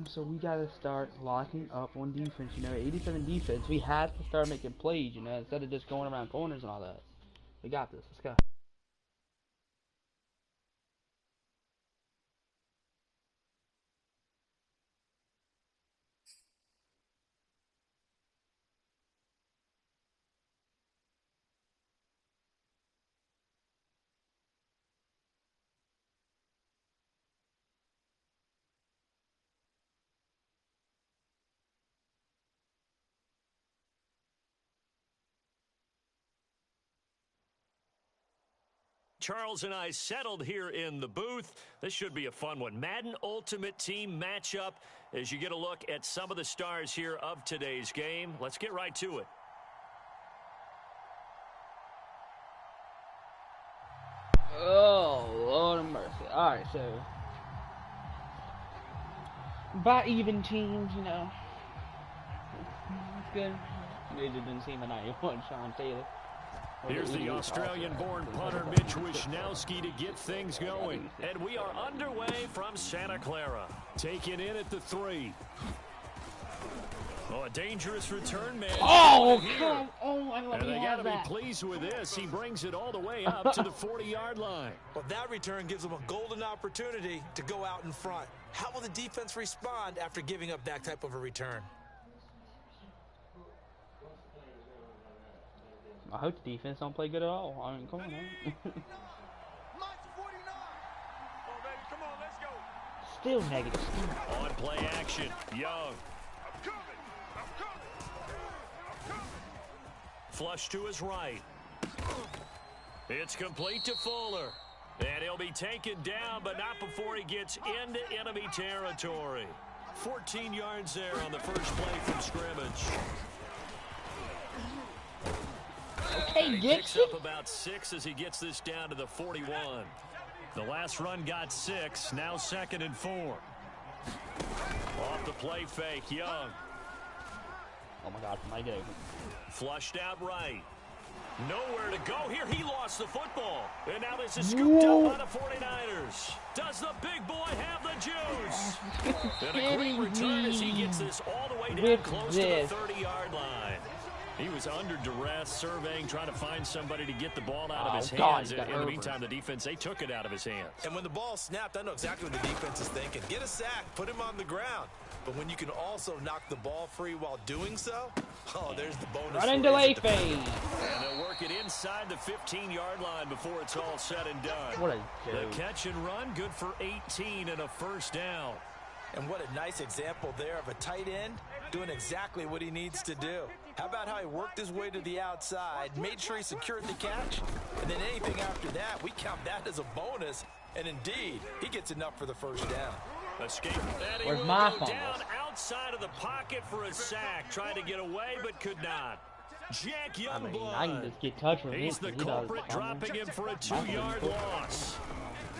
So we gotta start locking up on defense, you know, 87 defense. We have to start making plays, you know, instead of just going around corners and all that. We got this. Let's go. Charles and I settled here in the booth. This should be a fun one. Madden Ultimate Team matchup as you get a look at some of the stars here of today's game. Let's get right to it. Oh, Lord of mercy. Alright, so by even teams, you know. It's good. It didn't seem a 91, Sean Taylor. Here's the Australian-born punter Mitch Wishnowsky to get things going. And we are underway from Santa Clara. Taken in at the 3. Oh, a dangerous return man. Oh, come on. And they got to be pleased with this. He brings it all the way up to the 40-yard line. Well, that return gives them a golden opportunity to go out in front. How will the defense respond after giving up that type of a return? I hope the defense don't play good at all. I mean, come on, man. Still negative. On play action, Young. Flush to his right. It's complete to Fuller. And he'll be taken down, but not before he gets into enemy territory. 14 yards there on the first play from scrimmage. Okay, he picks up about 6 as he gets this down to the 41. The last run got 6, now 2nd and 4. Off the play fake, Young. Oh my God, my game. Flushed out right. Nowhere to go here. He lost the football. And now this is scooped up by the 49ers. Does the big boy have the juice? And a great return as he gets this all the way down close to the 30-yard line. He was under duress, surveying, trying to find somebody to get the ball out of his hands. In the meantime, the defense, they took it out of his hands. And when the ball snapped, I know exactly what the defense is thinking. Get a sack, put him on the ground. But when you can also knock the ball free while doing so, oh, there's the bonus. Run and delay fade. And they'll work it inside the 15-yard line before it's all said and done. What a joke. The catch and run, good for 18 and a first down. And what a nice example there of a tight end doing exactly what he needs to do. How about how he worked his way to the outside, made sure he secured the catch, and then anything after that, we count that as a bonus. And indeed, he gets enough for the first down. Escape. Where's my phone? Down outside of the pocket for a sack, trying to get away but could not. Jack Youngblood. I can just get touched with He's the culprit, dropping him for a 2-yard loss.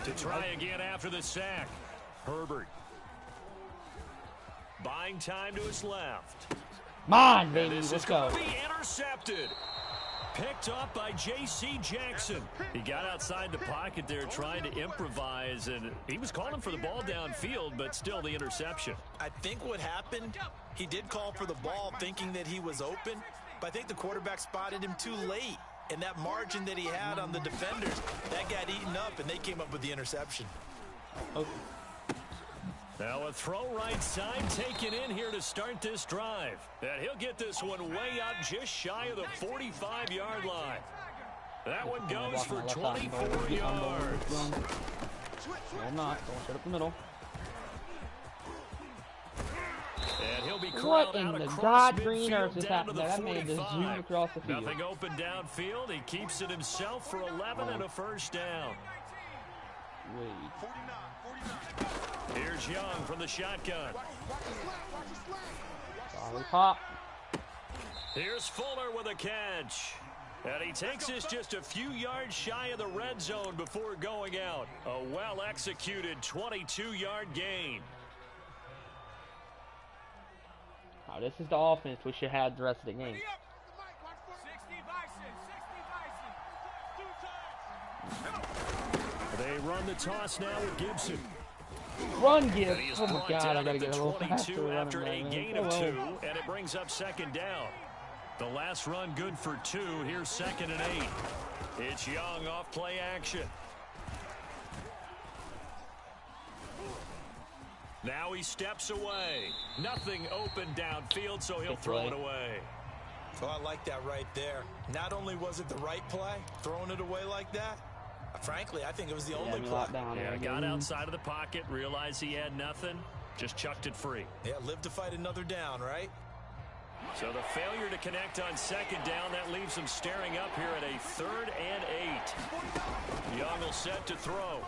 To try again after the sack. Herbert. Buying time to his left. Come on, baby, let's go. Be intercepted. Picked up by J.C. Jackson. He got outside the pocket there trying to improvise, and he was calling for the ball downfield, but still the interception. I think what happened, he did call for the ball thinking that he was open, but I think the quarterback spotted him too late. And that margin that he had on the defenders, that got eaten up, and they came up with the interception. Oh. Now a throw right side taken in here to start this drive. And he'll get this one way up just shy of the 45-yard line. That one goes for 24 yards. No, I'm not. Don't shut up the middle. And he'll be what in the God green earth is happening? That made this zoom across the field. Nothing open downfield. He keeps it himself for 11 and a first down. Wait. Here's Young from the shotgun. Sorry, Pop. Here's Fuller with a catch. And he takes us just a few yards shy of the red zone before going out. A well-executed 22-yard gain. Oh, this is the offense we should have the rest of the game. 60 Bison. They run the toss now with Gibson. Run, Gibbs. Oh, my God, I got to get a little faster. After a gain of 2, and it brings up second down. The last run good for 2. Here's 2nd and 8. It's Young off play action. Now he steps away. Nothing open downfield, so he'll throw it away. So I like that right there. Not only was it the right play, throwing it away like that, frankly, I think it was the only play. Yeah, got outside of the pocket, realized he had nothing, just chucked it free. Yeah, live to fight another down, right? So the failure to connect on second down, that leaves him staring up here at a 3rd and 8. Young will set to throw.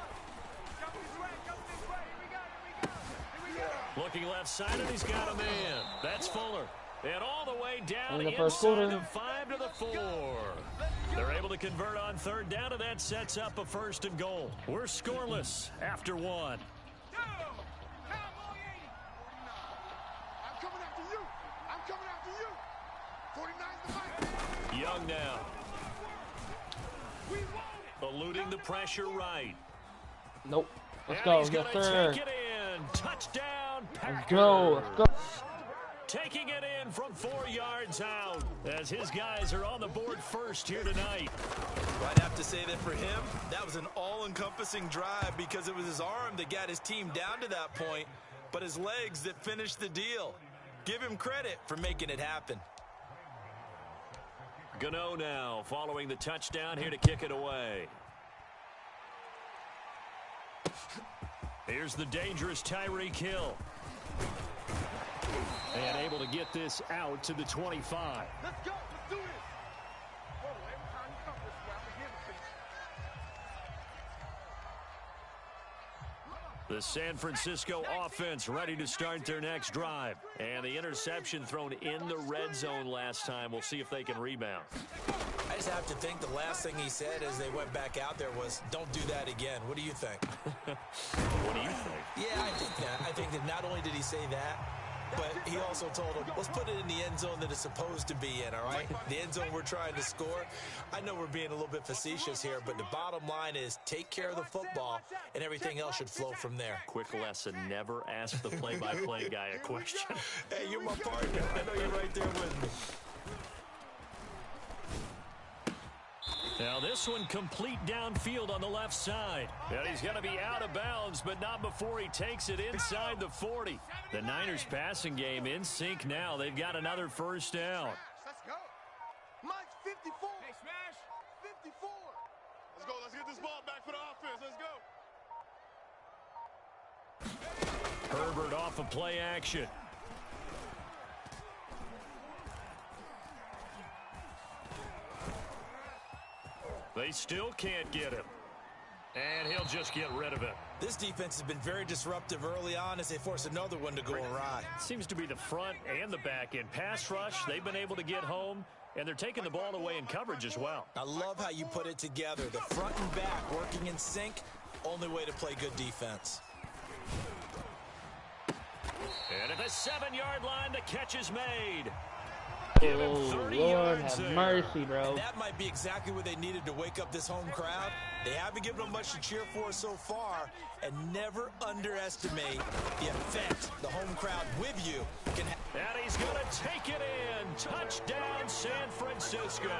Looking left side, and he's got a man. That's Fuller. And all the way down in the inside first quarter. the 5 to the 4. They're able to convert on 3rd down, and that sets up a 1st and goal. We're scoreless after 1. Young now. Eluding the pressure right. Nope. Let's And go. he's Yes, gonna sir. take it in. Touchdown, Packers. Let's go. Let's go. Taking it in from 4 yards out as his guys are on the board first here tonight. Well, I'd have to say that for him, that was an all-encompassing drive because it was his arm that got his team down to that point, but his legs that finished the deal. Give him credit for making it happen. Gano now following the touchdown here to kick it away. Here's the dangerous Tyreek Hill. And able to get this out to the 25. Let's go. Let's do this. Whoa, every time you come this way, I'm going to give it to you. The San Francisco offense ready to start their next drive. And the interception thrown in the red zone last time. We'll see if they can rebound. I just have to think the last thing he said as they went back out there was, don't do that again. What do you think? What do you think? Yeah, I think that. I think that not only did he say that, but he also told him, let's put it in the end zone that it's supposed to be in, all right? The end zone we're trying to score. I know we're being a little bit facetious here, but the bottom line is take care of the football, and everything else should flow from there. Quick lesson, never ask the play-by-play guy a question. Hey, you're my partner. I know you're right there with me. Now this one complete downfield on the left side. And he's going to be out of bounds, but not before he takes it inside the 40. The Niners passing game in sync now. They've got another first down. Let's go. Mike's 54. Hey, smash. 54. Let's go. Let's get this ball back for the offense. Let's go. Herbert off of play action. They still can't get him. And he'll just get rid of it. This defense has been very disruptive early on as they force another one to go awry. Seems to be the front and the back end. Pass rush, they've been able to get home, and they're taking the ball away in coverage as well. I love how you put it together. The front and back working in sync, only way to play good defense. And at the 7-yard line, the catch is made. Oh, Lord have mercy, bro. And that might be exactly what they needed to wake up this home crowd. They haven't given them much to cheer for so far, and never underestimate the effect the home crowd with you can have. And he's going to take it in. Touchdown, San Francisco.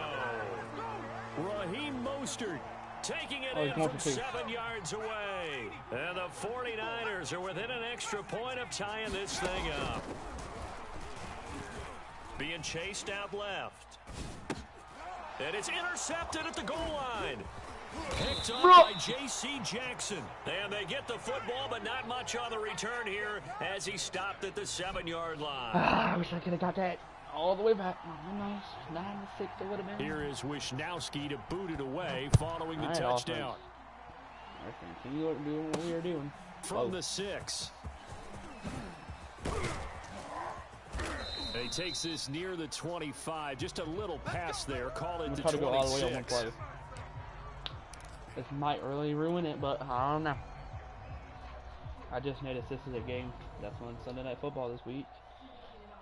Raheem Mostert taking it in from 7 yards away. And the 49ers are within an extra point of tying this thing up. Being chased out left. And it's intercepted at the goal line. Picked up by J.C. Jackson. And they get the football, but not much on the return here as he stopped at the 7-yard line. I wish I could have got that all the way back. Oh, nice. 9-6 it would have been. Here is Wisnowski to boot it away following the touchdown. Continue doing what we are doing. From the 6. He takes this near the 25. Just a little pass there. Call it the 26. Go all the way on one play. This might really ruin it, but I don't know. I just noticed this is a game that's on Sunday Night Football this week.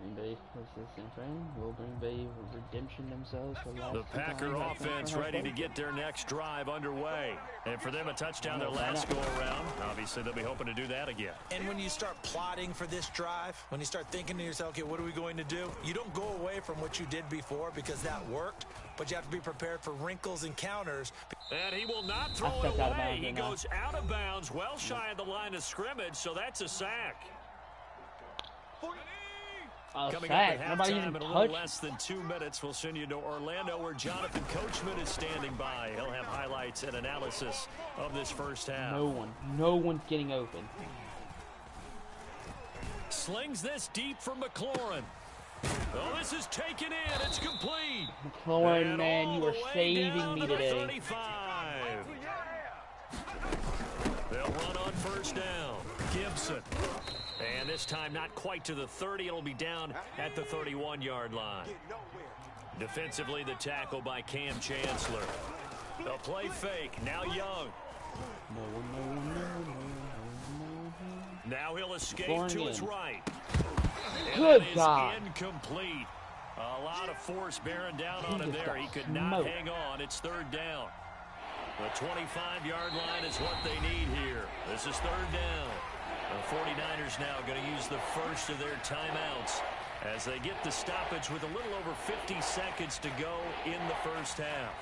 Green Bay versus San Fran. Will Green Bay redemption themselves for last? The Packer offense ready to get their next drive underway. And for them, a touchdown their last go-around. Obviously, they'll be hoping to do that again. And when you start plotting for this drive, when you start thinking to yourself, okay, what are we going to do? You don't go away from what you did before because that worked, but you have to be prepared for wrinkles and counters. And he will not throw it away. He goes out of bounds, well shy of the line of scrimmage, so that's a sack. Coming up at halftime in a little less than 2 minutes, we'll send you to Orlando where Jonathan Coachman is standing by. He'll have highlights and analysis of this first half. No one's getting open. Slings this deep for McLaurin. Oh, this is taken in. It's complete. McLaurin, man, you are saving me today. 35. They'll run on first down. Gibson. And this time not quite to the 30. It'll be down at the 31-yard line. Defensively, the tackle by Cam Chancellor. The play fake. Now Young. Now he'll escape to his right. Good job. Incomplete. A lot of force bearing down on him there. He could not hang on. It's third down. The 25-yard line is what they need here. This is third down. The 49ers now going to use the first of their timeouts as they get the stoppage with a little over 50 seconds to go in the first half.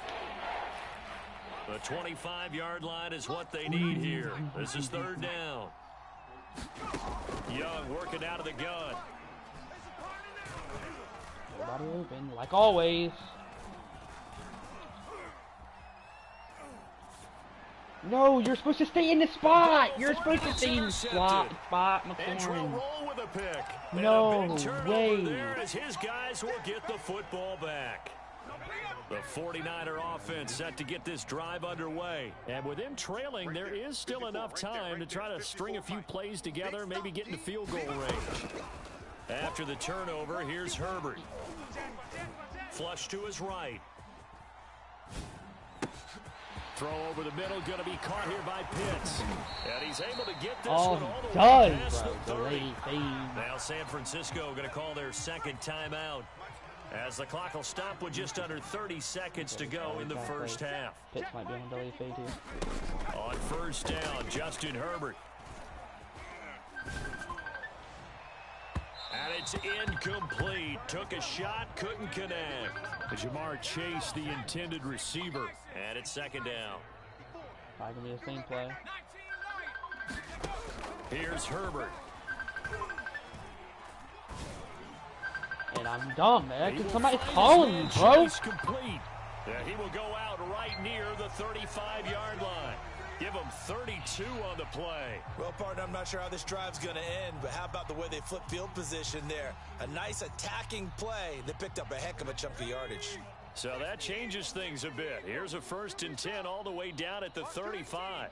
The 25-yard line is what they need here. This is third down. Young working out of the gun. Everybody open, like always. No, you're supposed to stay in the spot. You're supposed to stay in the spot, McLaurin. No way. There as his guys will get the football back. The 49er offense set to get this drive underway. And with him trailing, there is still enough time to try to string a few plays together, maybe get into field goal range. After the turnover, here's Herbert. Flush to his right. Throw over the middle, going to be caught here by Pitts. And he's able to get this one all the way past the 30. Now San Francisco going to call their second timeout, as the clock will stop with just under 30 seconds to go in the first half. Pitts might be on delay fade too. On first down, Justin Herbert. And it's incomplete. Took a shot, couldn't connect. Jamar Chase, the intended receiver. And it's second down. Probably going to be the same play. Here's Herbert. And I'm dumb, man, because somebody's calling me, bro. Complete. Yeah, he will go out right near the 35-yard line. Give him 32 on the play. Well, partner, I'm not sure how this drive's going to end, but how about the way they flip field position there? A nice attacking play that picked up a heck of a chunk of yardage. So that changes things a bit. Here's a 1st and 10 all the way down at the 35.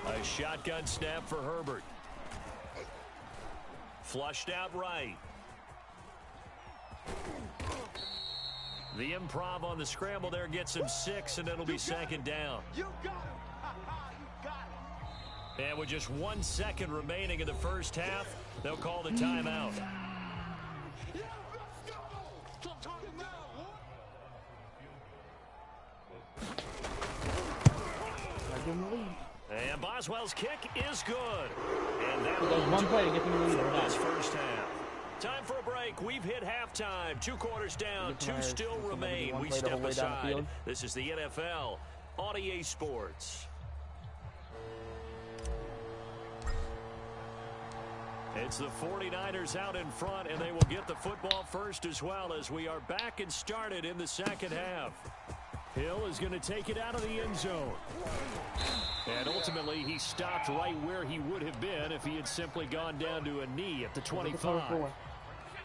A shotgun snap for Herbert. Flushed out right. The improv on the scramble there gets him 6, and it'll be second down. And with just 1 second remaining in the first half, they'll call the timeout. And Boswell's kick is good. And that one play to get them in the this first half. Time for a break. We've hit halftime. 2 quarters down. 2 still remain. We step aside. This is the NFL on EA Sports. It's the 49ers out in front, and they will get the football first as well, as we are back and started in the second half. Hill is going to take it out of the end zone. And ultimately, he stopped right where he would have been if he had simply gone down to a knee at the 25.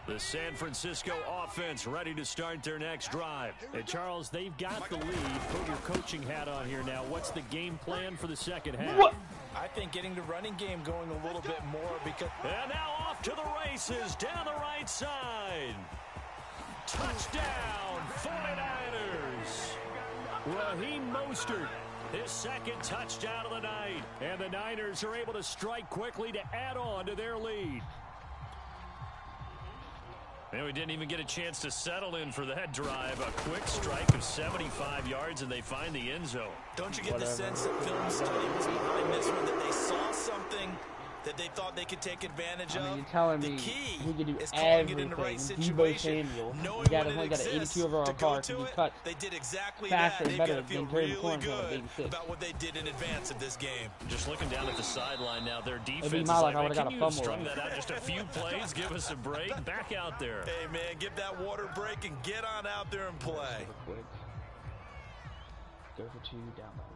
The San Francisco offense ready to start their next drive. And Charles, they've got the lead. Put your coaching hat on here now. What's the game plan for the second half? What? I think getting the running game going a little bit more because... And now off to the races down the right side. Touchdown, 49ers. Raheem Mostert, his second touchdown of the night. And the Niners are able to strike quickly to add on to their lead. And we didn't even get a chance to settle in for that drive. A quick strike of 75 yards, and they find the end zone. Don't you get the sense that film study was behind this one, that they saw something that they thought they could take advantage of? I mean, you're telling me he can do everything. Debo Samuel. He only got an 82 overall car because he cut they did exactly faster that. and better than Terry McLaurin for a 86. About what they did in advance of this game. Just looking down at the sideline now, their defense is like, like, can you strung that out just a few plays, give us a break, back out there. Hey, man, give that water break and get on out there and play. Go for 2, down by 1.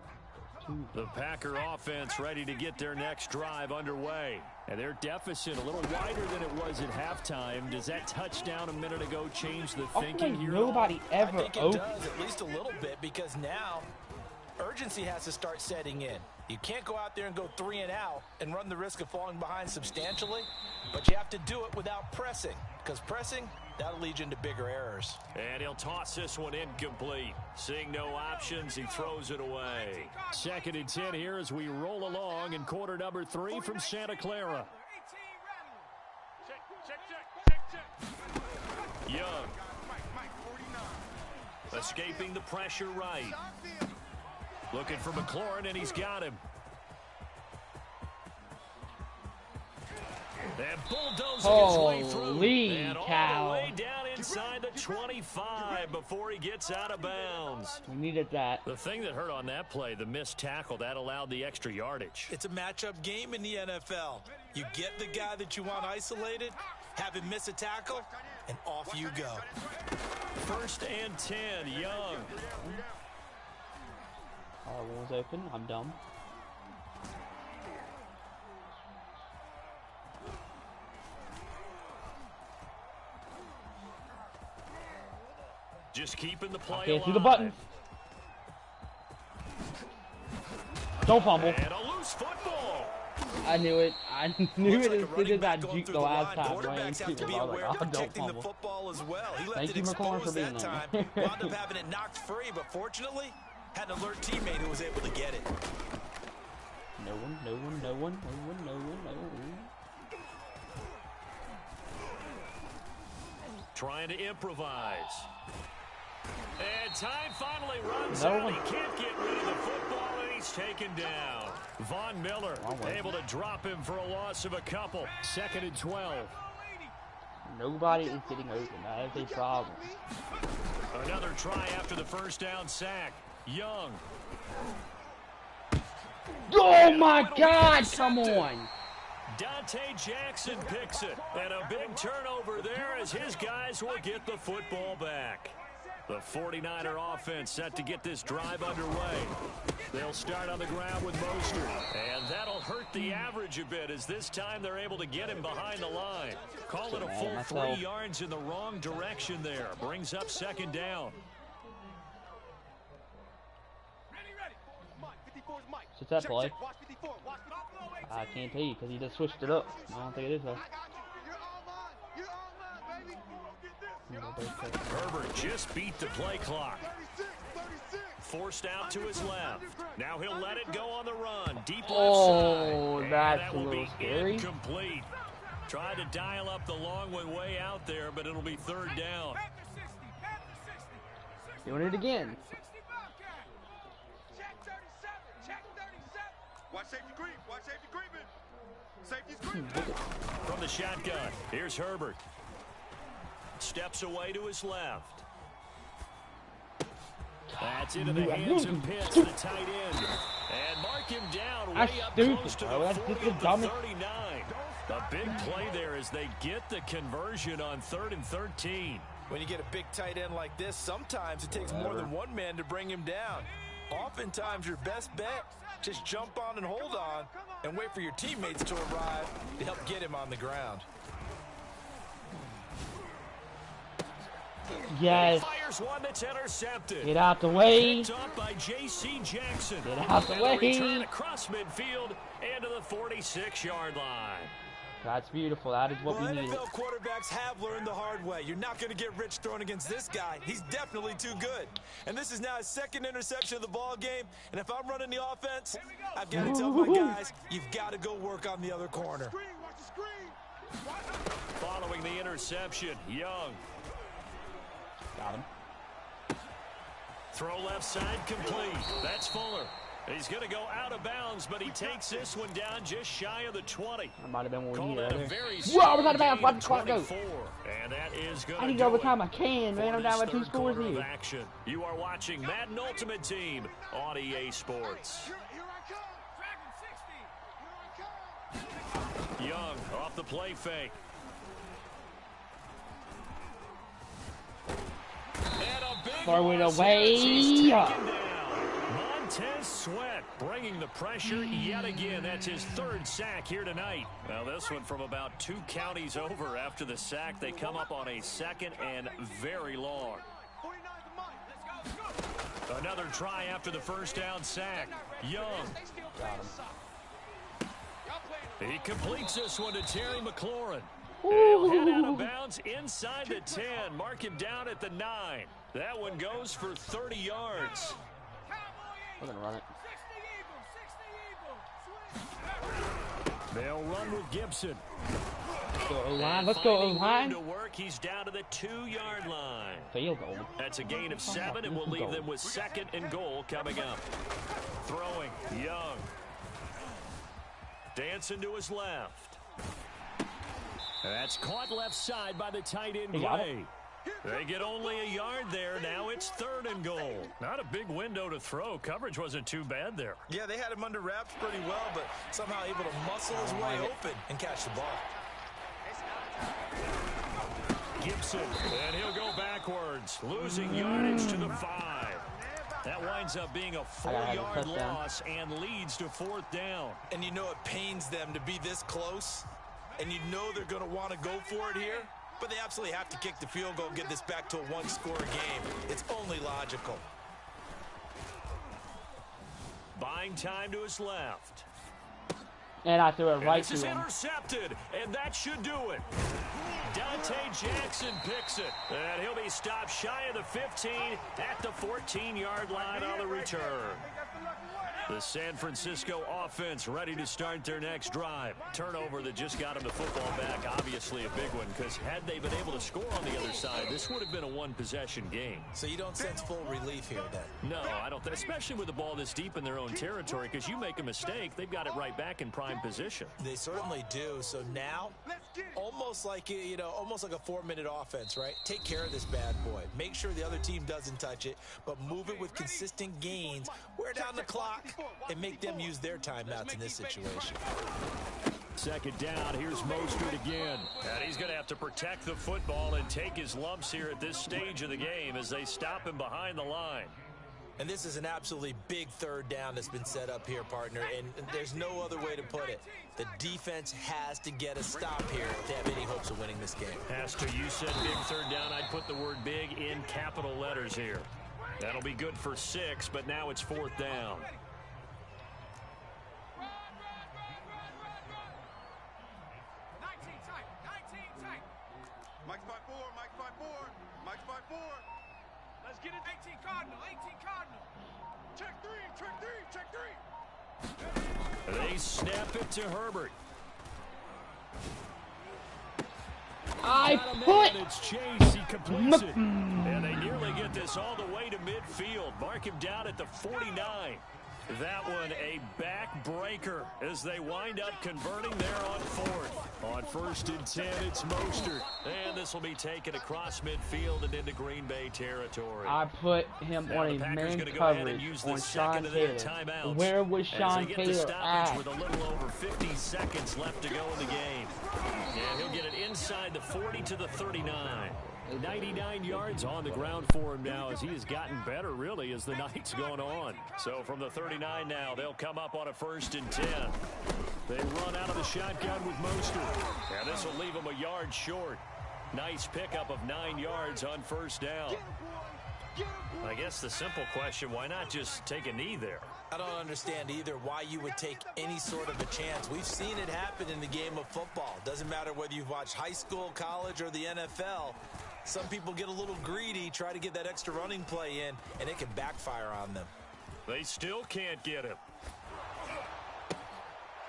The Packer offense ready to get their next drive underway. And their deficit a little wider than it was at halftime. Does that touchdown a minute ago change the thinking here? Nobody ever I think it does, at least a little bit, because now urgency has to start setting in. You can't go out there and go 3 and out and run the risk of falling behind substantially, but you have to do it without pressing, because pressing, that'll lead you into bigger errors. And he'll toss this one incomplete. Seeing no options, he throws it away. 2nd and 10 here as we roll along in quarter number 3 from Santa Clara. Young. Escaping the pressure right. Looking for McLaurin, and he's got him. And bulldozing his way through. And all the way down inside the 25 before he gets out of bounds. We needed that. The thing that hurt on that play, the missed tackle, that allowed the extra yardage. It's a matchup game in the NFL. You get the guy that you want isolated, have him miss a tackle, and off you go. 1st and 10, Young. Wall's open. I'm dumb. Just keeping the play I can't alive. see the button. Don't fumble. And a loose football. I knew it. I knew Looks it like as a soon running as I back going juked through the the last line. time. Quarterbacks have to be I was aware like, they're oh, don't protecting the fumble. football as well. He left Thank it you, McLaurin, exposed for being that time. there. Wound up having it knocked free, but fortunately, had an alert teammate who was able to get it. No one. Trying to improvise. And time finally runs out. He can't get rid of the football, and he's taken down. Von Miller able to drop him for a loss of a couple. 2nd and 12. Nobody is getting open. That is a problem. Another try after the 1st down sack. Young. Oh my God! Come on! Dante Jackson picks it. And a big turnover there as his guys will get the football back. The 49er offense set to get this drive underway. They'll start on the ground with Mostert. And that'll hurt the average a bit as this time they're able to get him behind the line. Call it a full 3 yards in the wrong direction there. Brings up 2nd down. What's that play? I can't tell you because he just switched it up. I don't think it is though. Herbert just beat the play clock. Forced out to his left. Now he'll let it go on the run. Deep left side. That's a little scary. Incomplete. Tried to dial up the long one way out there, but it'll be 3rd down. Doing it again. Watch safety creep. Watch safety creeping. Safety's creeping. From the shotgun, here's Herbert. Steps away to his left. That's into the hands of Pitts, the tight end. And mark him down way up close to the 40 at the 39. A big play there as they get the conversion on 3rd and 13. When you get a big tight end like this, sometimes it takes more than one man to bring him down. Oftentimes, your best bet, just jump on and hold on and wait for your teammates to arrive to help get him on the ground. Yes. Fires one that's intercepted. Get out the way. Picked up by J.C. Jackson. Get out the way. Return across midfield and to the 46-yard line. That's beautiful. That is what we need. NFL quarterbacks have learned the hard way. You're not going to get rich throwing against this guy. He's definitely too good. And this is now his 2nd interception of the ball game. And if I'm running the offense, I've got to tell my guys, you've got to go work on the other corner. Following the interception, Young. Got him. Throw left side complete. That's Fuller. He's going to go out of bounds, but he takes this one down just shy of the 20. That might have been what we needed right there. Whoa, I was out of bounds. Why did the clock go? And that is going I need to go every time I can, man. I'm down by 2 scores here. Action. You are watching Madden Ultimate Team on EA Sports. Young off the play fake. And a big throw it away. Montez Sweat bringing the pressure yet again. That's his 3rd sack here tonight. Now this one from about 2 counties over. After the sack, they come up on a 2nd and very long. Another try after the 1st down sack. Young. He completes this one to Terry McLaurin. He'll head out of bounds inside the 10. Mark him down at the 9. That one goes for 30 yards. We're going to run it. They'll run with Gibson. Let's go O-line. Let's go O-line. To work, he's down to the 2-yard line. Field goal. That's a gain of 7, and we'll leave them with 2nd and goal coming up. Throwing, Young. Dancing to his left. That's caught left side by the tight end, Gray. They get only a yard there. Now it's 3rd and goal. Not a big window to throw. Coverage wasn't too bad there. Yeah, they had him under wraps pretty well, but somehow able to muscle his way open and catch the ball. Gibson, and he'll go backwards, losing yardage to the 5. That winds up being a 4-yard loss and leads to 4th down. And you know it pains them to be this close, and you know they're going to want to go for it here, but they absolutely have to kick the field goal and get this back to a 1-score game. It's only logical. Buying time to his left. And I threw it right to him. This is intercepted, and that should do it. Dante Jackson picks it, and he'll be stopped shy of the 15 at the 14-yard line on the return. The San Francisco offense ready to start their next drive. Turnover that just got them the football back, obviously a big one, because had they been able to score on the other side, this would have been a one-possession game. So you don't sense full relief here, then? No, I don't think, especially with the ball this deep in their own territory, because you make a mistake, they've got it right back in prime position. They certainly do. So now, almost like almost like a 4-minute offense, right? Take care of this bad boy. Make sure the other team doesn't touch it, but move it with consistent gains. Wear down the clock and make them use their timeouts in this situation. 2nd down, here's Mostert again. And he's going to have to protect the football and take his lumps here at this stage of the game as they stop him behind the line. And this is an absolutely big 3rd down that's been set up here, partner, and there's no other way to put it. The defense has to get a stop here if they have any hopes of winning this game. Has to. You said big 3rd down. I'd put the word big in capital letters here. That'll be good for 6, but now it's 4th down. Mike's by 4, Mike's by 4, Mike's by 4. Let's get it. 18 Cardinal, 18 Cardinal. Check 3, check 3, check 3. They snap it to Herbert. It's Chase. He completes it. And they nearly get this all the way to midfield. Mark him down at the 49. That one a backbreaker as they wind up converting there on 4th. On 1st and 10, it's Mostert. And this will be taken across midfield and into Green Bay territory. I put him on a man coverage on Sean Taylor. Where was Sean Taylor at? With a little over 50 seconds left to go in the game. And he'll get it inside the 40 to the 39. 99 yards on the ground for him now as he has gotten better, really, as the night's going on. So from the 39 now, they'll come up on a 1st and 10. They run out of the shotgun with Mostert. And this will leave him a yard short. Nice pickup of 9 yards on 1st down. I guess the simple question, why not just take a knee there? I don't understand either why you would take any sort of a chance. We've seen it happen in the game of football. Doesn't matter whether you've watched high school, college, or the NFL. Some people get a little greedy, try to get that extra running play in, and it can backfire on them. They still can't get him.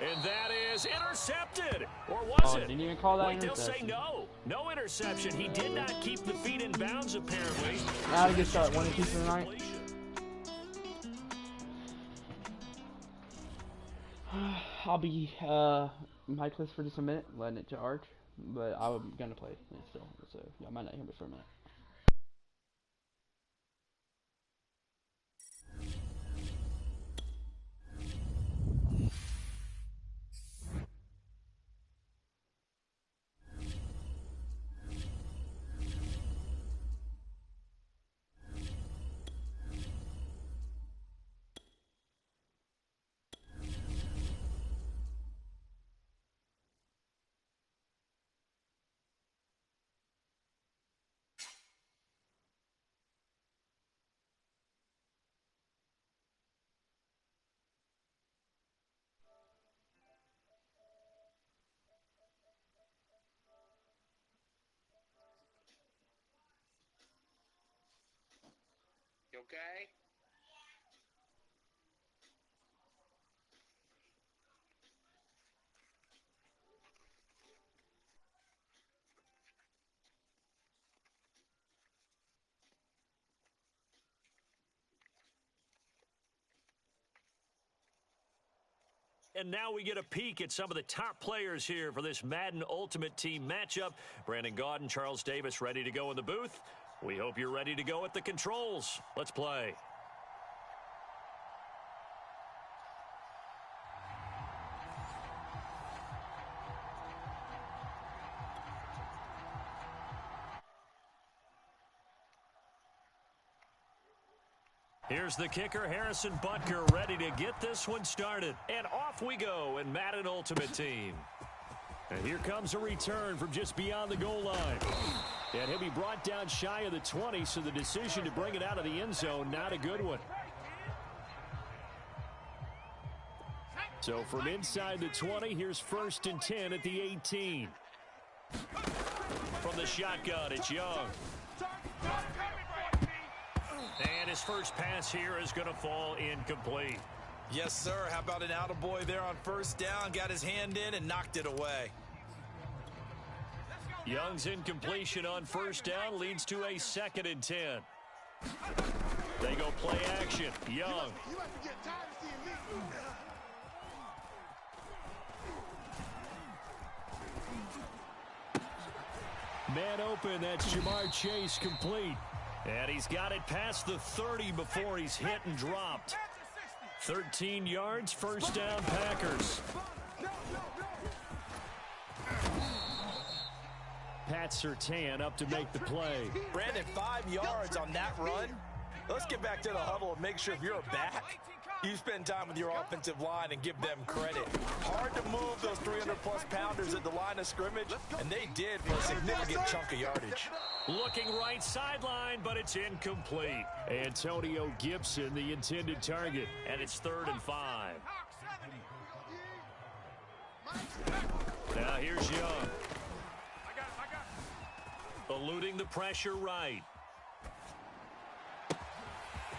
And that is intercepted. Or was it? Didn't even call that They'll say interception. no. No interception. He did not keep the feet in bounds, apparently. Now to get started. 1 and 2 for the night. I'll be micless for just a minute, letting it charge. But I'm going to play it still. So y'all might not hear me for a minute. You okay? And now we get a peek at some of the top players here for this Madden Ultimate Team matchup. Brandon Gaudin, Charles Davis ready to go in the booth. We hope you're ready to go at the controls. Let's play. Here's the kicker, Harrison Butker, ready to get this one started. And off we go in Madden Ultimate Team. And here comes a return from just beyond the goal line. And he'll be brought down shy of the 20, so the decision to bring it out of the end zone, not a good one. So from inside the 20, here's 1st and 10 at the 18. From the shotgun, it's Young. And his first pass here is going to fall incomplete. Yes, sir. How about an attaboy there on 1st down? Got his hand in and knocked it away. Young's incompletion on 1st down leads to a 2nd and 10. They go play action. Young. Man open, that's Jamar Chase complete. And he's got it past the 30 before he's hit and dropped. 13 yards, 1st down, Packers. Pat Surtain up to make the play. Brandon, 5 yards on that run. Let's get back to the huddle and make sure if you're a back, you spend time with your offensive line and give them credit. Hard to move those 300-plus pounders at the line of scrimmage, and they did for a significant chunk of yardage. Looking right sideline, but it's incomplete. Antonio Gibson, the intended target, and it's 3rd and 5. Now here's Young. Eluding the pressure right.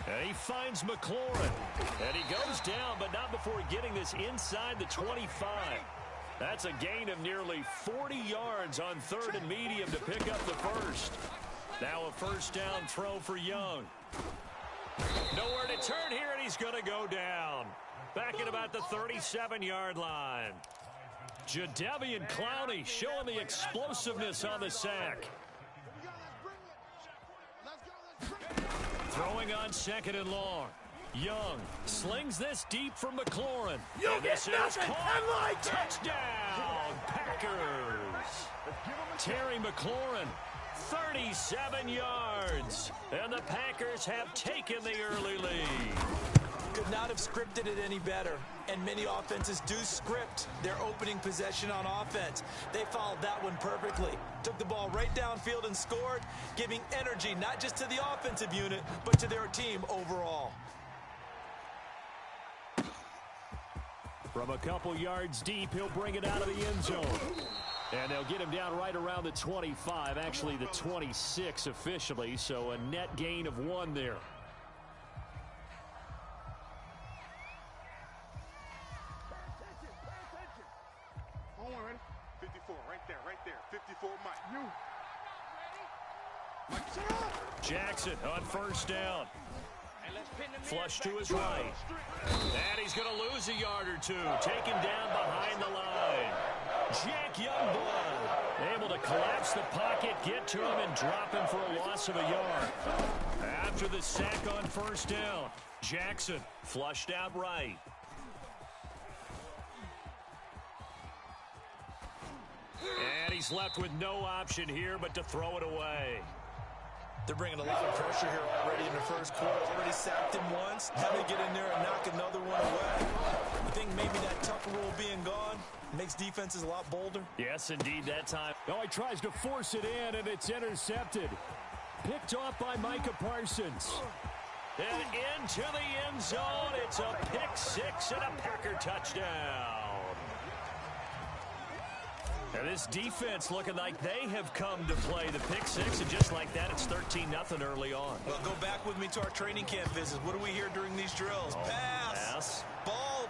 And he finds McLaurin. And he goes down, but not before getting this inside the 25. That's a gain of nearly 40 yards on 3rd and medium to pick up the first. Now a 1st down throw for Young. Nowhere to turn here, and he's going to go down. Back at about the 37-yard line. Jadeveon Clowney showing the explosiveness on the sack. Throwing on 2nd and long. Young slings this deep from McLaurin. You get nothing and like Touchdown, Packers. Terry McLaurin, 37 yards. And the Packers have taken the early lead. Could not have scripted it any better. And many offenses do script their opening possession on offense. They followed that one perfectly. Took the ball right downfield and scored, giving energy not just to the offensive unit, but to their team overall. From a couple yards deep, he'll bring it out of the end zone. And they'll get him down right around the 25, actually the 26 officially, so a net gain of 1 there. Ready? 54, right there. 54, Mike. Jackson on 1st down. Flush to his right. And he's going to lose a yard or two. Taken down behind the line. Jack Youngblood able to collapse the pocket, get to him, and drop him for a loss of a yard. After the sack on 1st down, Jackson flushed out right. And he's left with no option here but to throw it away. They're bringing a lot of pressure here already in the 1st quarter. Already sacked him once. Now they get in there and knock another one away. I think maybe that Tucker rule being gone makes defenses a lot bolder. Yes, indeed, that time. Oh, he tries to force it in, and it's intercepted. Picked off by Micah Parsons. And into the end zone. It's a pick-6 and a Packer touchdown. And this defense looking like they have come to play the pick-6, and just like that, it's 13-0 early on. Well, go back with me to our training camp visits. What do we hear during these drills? Pass.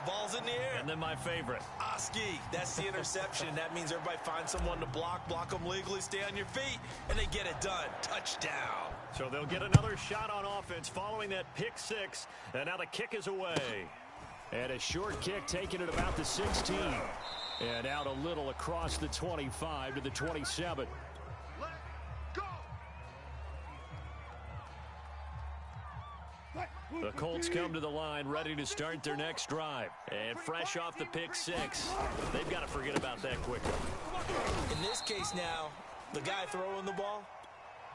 Ball's in the air. And then my favorite. Oski. That's the interception. That means everybody finds someone to block them legally, stay on your feet, and they get it done. Touchdown. So they'll get another shot on offense following that pick-6, and now the kick is away. And a short kick taken at about the 16. And out a little across the 25 to the 27. The Colts come to the line ready to start their next drive. And fresh off the pick six, they've got to forget about that quickly. In this case now, the guy throwing the ball,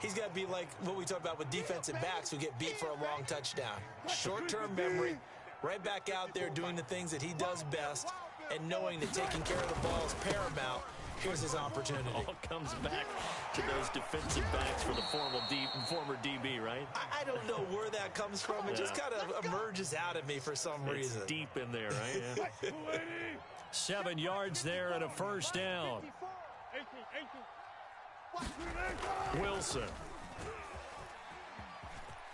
he's got to be like what we talk about with defensive backs who get beat for a long touchdown. Short-term memory, right back out there doing the things that he does best, and knowing that taking care of the ball is paramount. Here's his opportunity. All comes back to those defensive backs for the former DB, right? I don't know where that comes from. It just kind of emerges out of me for some reason. It's deep in there, right? Yeah. 7 yards there and a first down. Wilson.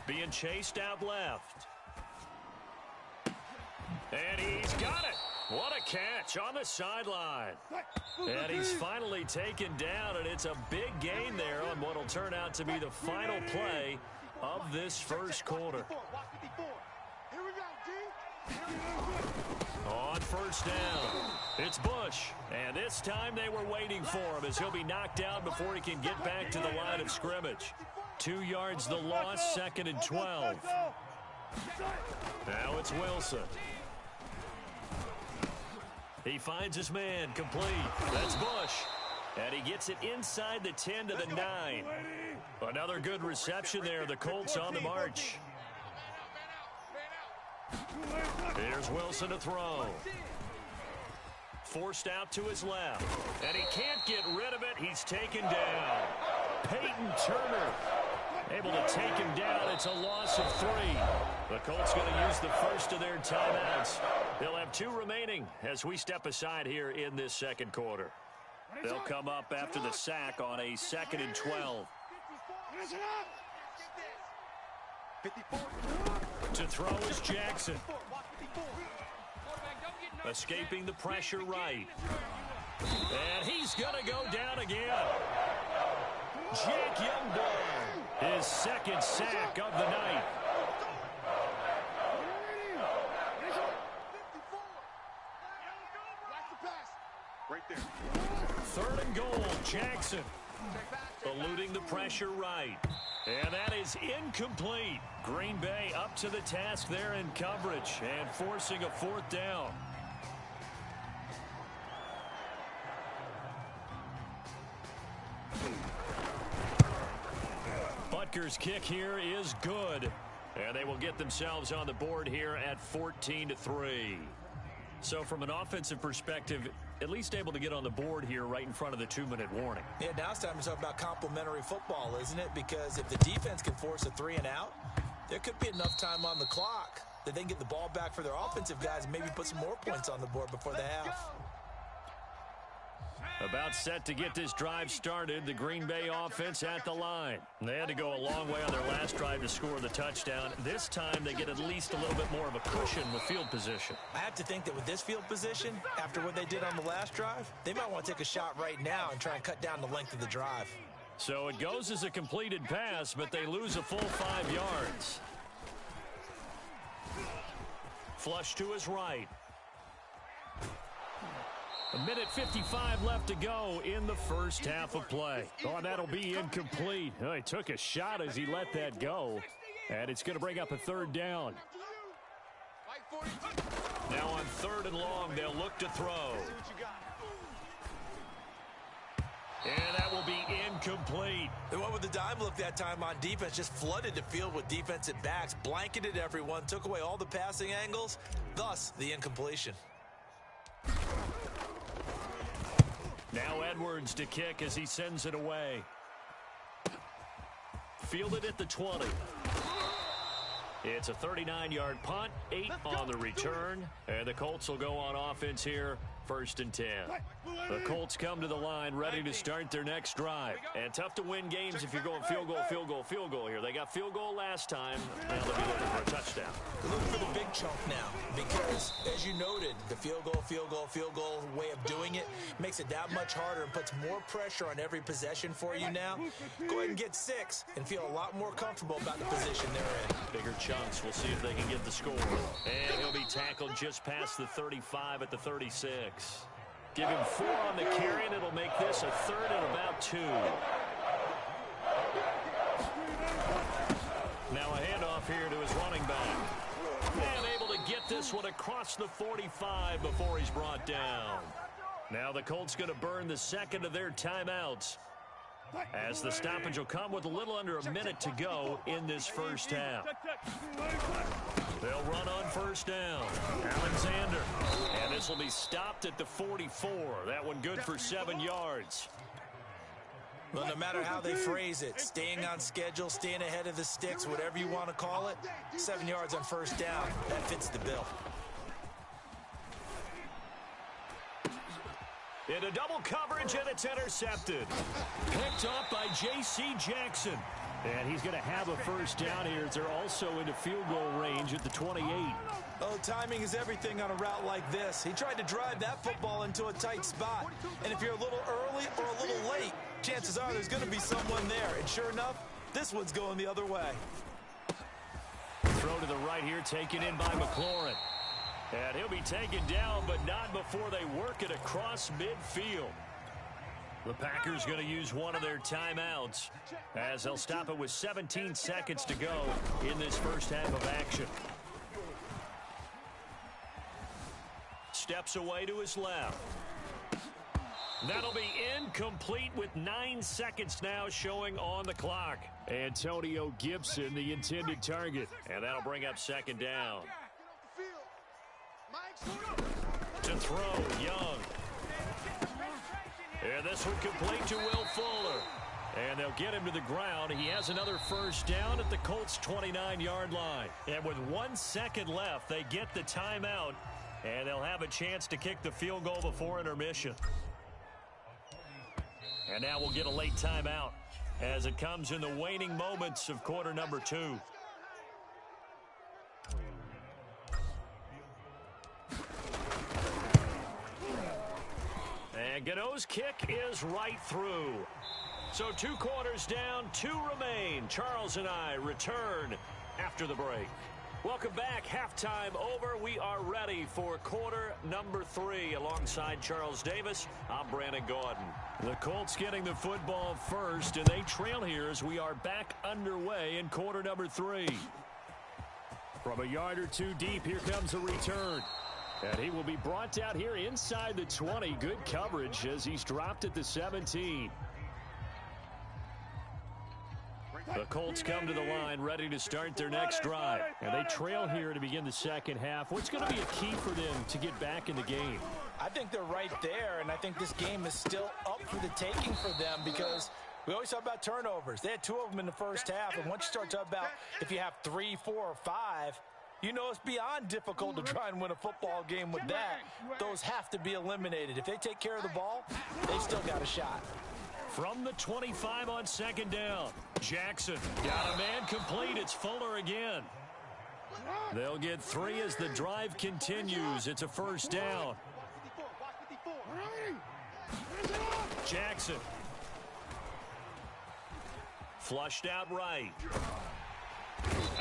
Being chased out left. And he's got it. What a catch on the sideline. And he's finally taken down, and it's a big gain there on what will turn out to be the final play of this first quarter. On first down, it's Bush. And this time they were waiting for him as he'll be knocked down before he can get back to the line of scrimmage. 2 yards the loss, 2nd and 12. Now it's Wilson. He finds his man, complete. That's Bush. And he gets it inside the 10 to the 9. Another good reception there. The Colts on the march. Here's Wilson to throw. Forced out to his left. And he can't get rid of it. He's taken down. Peyton Turner able to take him down. It's a loss of 3. The Colts going to use the first of their timeouts. They'll have 2 remaining as we step aside here in this second quarter. They'll come up after the sack on a 2nd and 12. To throw is Jackson. Escaping the pressure right. And he's going to go down again. Jack Youngborn, his 2nd sack of the night. Right there. 3rd and goal, Jackson. Eluding the pressure right. And that is incomplete. Green Bay up to the task there in coverage and forcing a 4th down. Butker's kick here is good. And they will get themselves on the board here at 14-3. So from an offensive perspective, at least able to get on the board here right in front of the 2-minute warning. Yeah, now it's time to talk about complementary football, isn't it? Because if the defense can force a 3 and out, there could be enough time on the clock that they can get the ball back for their offensive guys and maybe put some more points on the board before the half. About set to get this drive started, the Green Bay offense at the line. They had to go a long way on their last drive to score the touchdown. This time they get at least a little bit more of a cushion with field position. I have to think that with this field position, after what they did on the last drive, they might want to take a shot right now and try and cut down the length of the drive. So it goes as a completed pass, but they lose a full 5 yards. Flush to his right. 1:55 left to go in the first half of play. Oh, that'll be incomplete. Oh, he took a shot as he let that go. And it's going to bring up a 3rd down. Now on 3rd and long, they'll look to throw. And that will be incomplete. They went with the dime look that time on defense, just flooded the field with defensive backs, blanketed everyone, took away all the passing angles, thus the incompletion. Now Edwards to kick as he sends it away. Fielded at the 20. It's a 39-yard punt, 8 on the return. And the Colts will go on offense here 1st and 10. The Colts come to the line ready to start their next drive. And tough to win games if you're going field goal, field goal, field goal here. They got field goal last time. Now they'll be looking for a touchdown. Look for the big chunk now because, as you noted, the field goal way of doing it makes it that much harder and puts more pressure on every possession for you now. Go ahead and get 6 and feel a lot more comfortable about the position they're in. Bigger chunks. We'll see if they can get the score. And he'll be tackled just past the 35 at the 36. Give him 4 on the carry, and it'll make this a 3rd and about 2. Now a handoff here to his running back. And able to get this one across the 45 before he's brought down. Now the Colts going to burn the second of their timeouts, as the stoppage will come with a little under a minute to go in this first half. They'll run on 1st down. Alexander. And this will be stopped at the 44. That one good for 7 yards. Well, no matter how they phrase it, staying on schedule, staying ahead of the sticks, whatever you want to call it, 7 yards on 1st down, that fits the bill. Into double coverage, and it's intercepted. Picked up by J.C. Jackson. And he's going to have a 1st down here. They're also into field goal range at the 28. Oh, timing is everything on a route like this. He tried to drive that football into a tight spot. And if you're a little early or a little late, chances are there's going to be someone there. And sure enough, this one's going the other way. Throw to the right here, taken in by McLaurin. And he'll be taken down, but not before they work it across midfield. The Packers going to use one of their timeouts, as they'll stop it with 17 seconds to go in this first half of action. Steps away to his left. That'll be incomplete with 9 seconds now showing on the clock. Antonio Gibson, the intended target. And that'll bring up 2nd down. To throw, Young. And this one complete to Will Fuller. And they'll get him to the ground. He has another 1st down at the Colts' 29-yard line. And with 1 second left, they get the timeout. And they'll have a chance to kick the field goal before intermission. And now we'll get a late timeout as it comes in the waning moments of quarter number 2. And Gano's kick is right through. So 2 quarters down, 2 remain. Charles and I return after the break. Welcome back. Halftime over. We are ready for quarter number 3. Alongside Charles Davis, I'm Brandon Gordon. The Colts getting the football first, and they trail here as we are back underway in quarter number 3. From a yard or 2 deep, here comes a return. And he will be brought out here inside the 20. Good coverage as he's dropped at the 17. The Colts come to the line ready to start their next drive. And they trail here to begin the second half. What's going to be a key for them to get back in the game? I think they're right there, and I think this game is still up for the taking for them because we always talk about turnovers. They had 2 of them in the first half, and once you start talking about if you have 3, 4, or 5, you know it's beyond difficult to try and win a football game with that. Those have to be eliminated. If they take care of the ball, they've still got a shot. From the 25 on second down, Jackson got a man complete. It's Fuller again. They'll get 3 as the drive continues. It's a first down. Jackson. Flushed out right.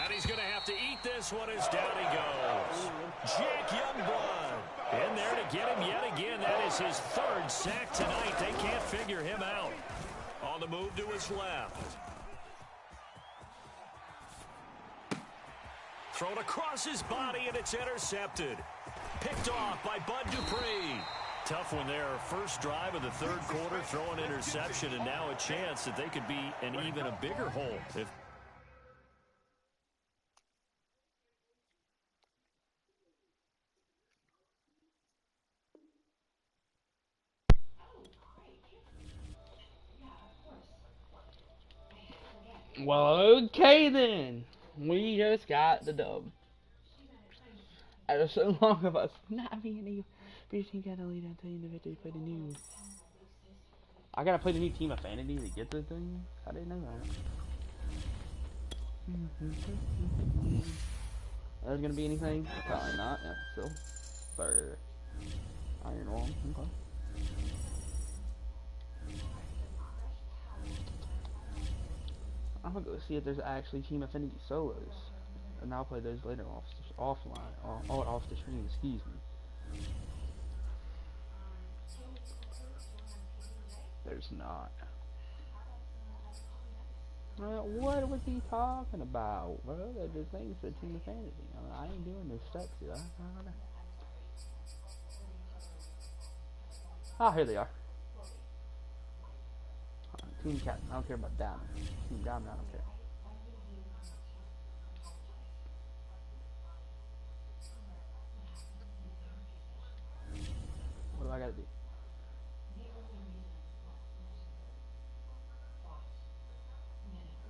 And he's going to have to eat this one as down he goes. Jack Youngblood in there to get him yet again. That is his 3rd sack tonight. They can't figure him out. On the move to his left. Thrown across his body, and it's intercepted. Picked off by Bud Dupree. Tough one there. First drive of the 3rd quarter, throwing interception, and now a chance that they could be in even a bigger hole. Well, okay then. We just got the dub. After so long of us not being able 15 got to lead until you know they play the new. I gotta play the new Team Affinity to get the thing. I didn't know that. There's gonna be anything? Probably not. Yeah, still. For Iron Wall. Okay. I'm gonna go see if there's actually Team Affinity solos. And I'll play those later offline. Or off the stream, excuse me. There's not. What was he talking about? Well, they're just things that Team Affinity. I ain't doing this steps here. Ah, here they are. Team Captain, I don't care about Diamond. Team Diamond, I don't care. What do I gotta do?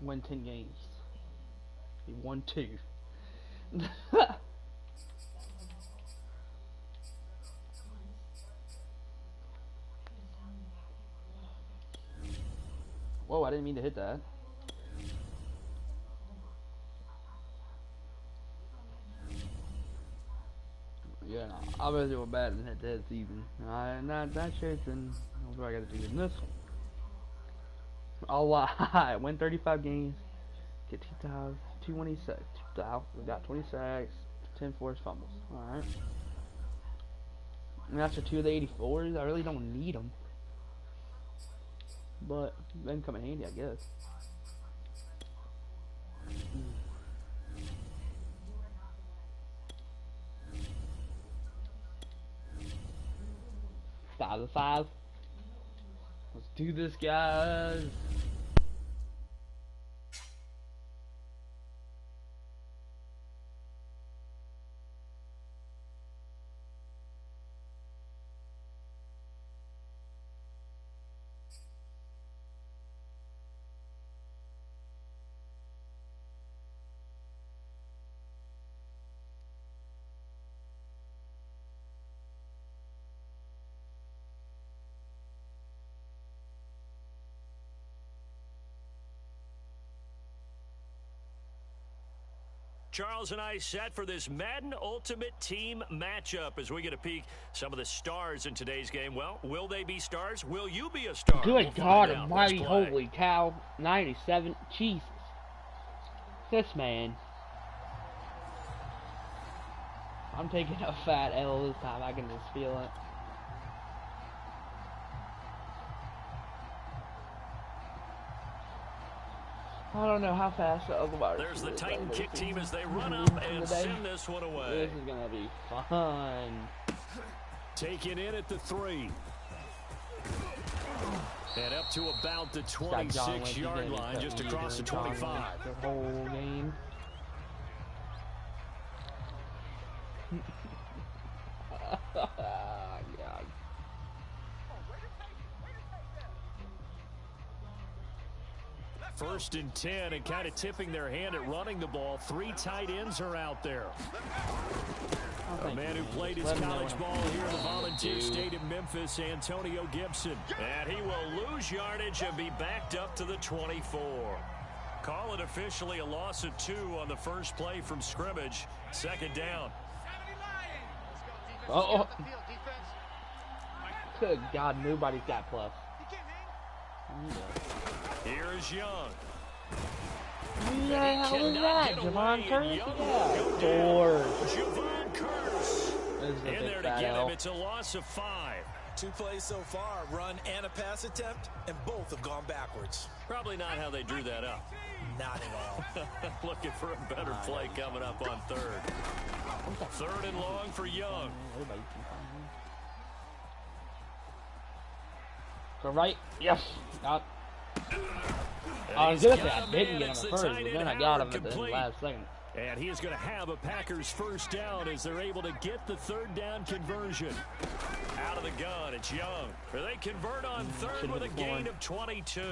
Win 10 games. He won 2. Whoa, I didn't mean to hit that. Yeah, no, I'll bet do bad in head-to-head season. Not sure then what do I gotta do in this one? I'll lie. Win 35 games. Get 226. 2,000. We got 26. 10 forced fumbles. Alright. I mean, after 2 of the 84s, I really don't need them. But they can come in handy, I guess. Five of 5. Let's do this, guys. Charles and I set for this Madden Ultimate Team matchup as we get a peek some of the stars in today's game. Well, will they be stars? Will you be a star? Good God almighty, holy cow. 97. Jesus. This man. I'm taking a fat L this time. I can just feel it. I don't know how fast the other wide There's the Titan kick team as they run up and send this one away. This is going to be fun. Taken in at the 3. And up to about the 26-yard line, just across the 25. The whole game. God. First and 10, and kind of tipping their hand at running the ball. 3 tight ends are out there. A man who played his college ball here in the Volunteer State in Memphis, Antonio Gibson. And he will lose yardage and be backed up to the 24. Call it officially a loss of 2 on the first play from scrimmage. Second down. Oh. Good God, nobody's got plus. Here's Young. Who the hell is that? Javon Curse? Yeah. George. Javon Curse. In there to get him. It's a loss of 5. 2 plays so far, run and a pass attempt, and both have gone backwards. Probably not how they drew that up. Not at all. Looking for a better play coming up on 3rd. 3rd and long for Young. Go right. Yes. Got. I was gonna say I didn't get him at first, but then I got him at the last second. And he is going to have a Packers first down as they're able to get the 3rd down conversion. Out of the gun, it's Young. They convert on 3rd with a gain of 22.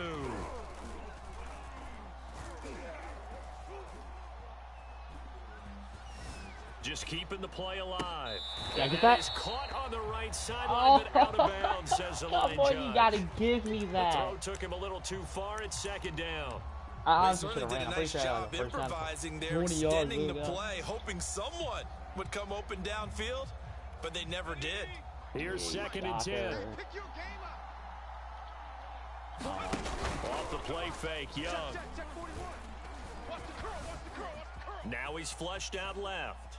Just keeping the play alive. Did I And get that that? is caught on the right sideline, but out of bounds, says the line Come on, judge. you gotta give me The that. throw took him a little too far. It's second down. I They honestly should certainly have did ran. a I'm pretty nice sure I job had the first down. improvising there, 40 yards, extending the really, play, hoping someone would come open downfield, but they never did. Here's second and 10. Pick your game up. Off the play fake, Young. Check 41. Watch the curl, watch the curl, watch the curl. Now he's flushed out left.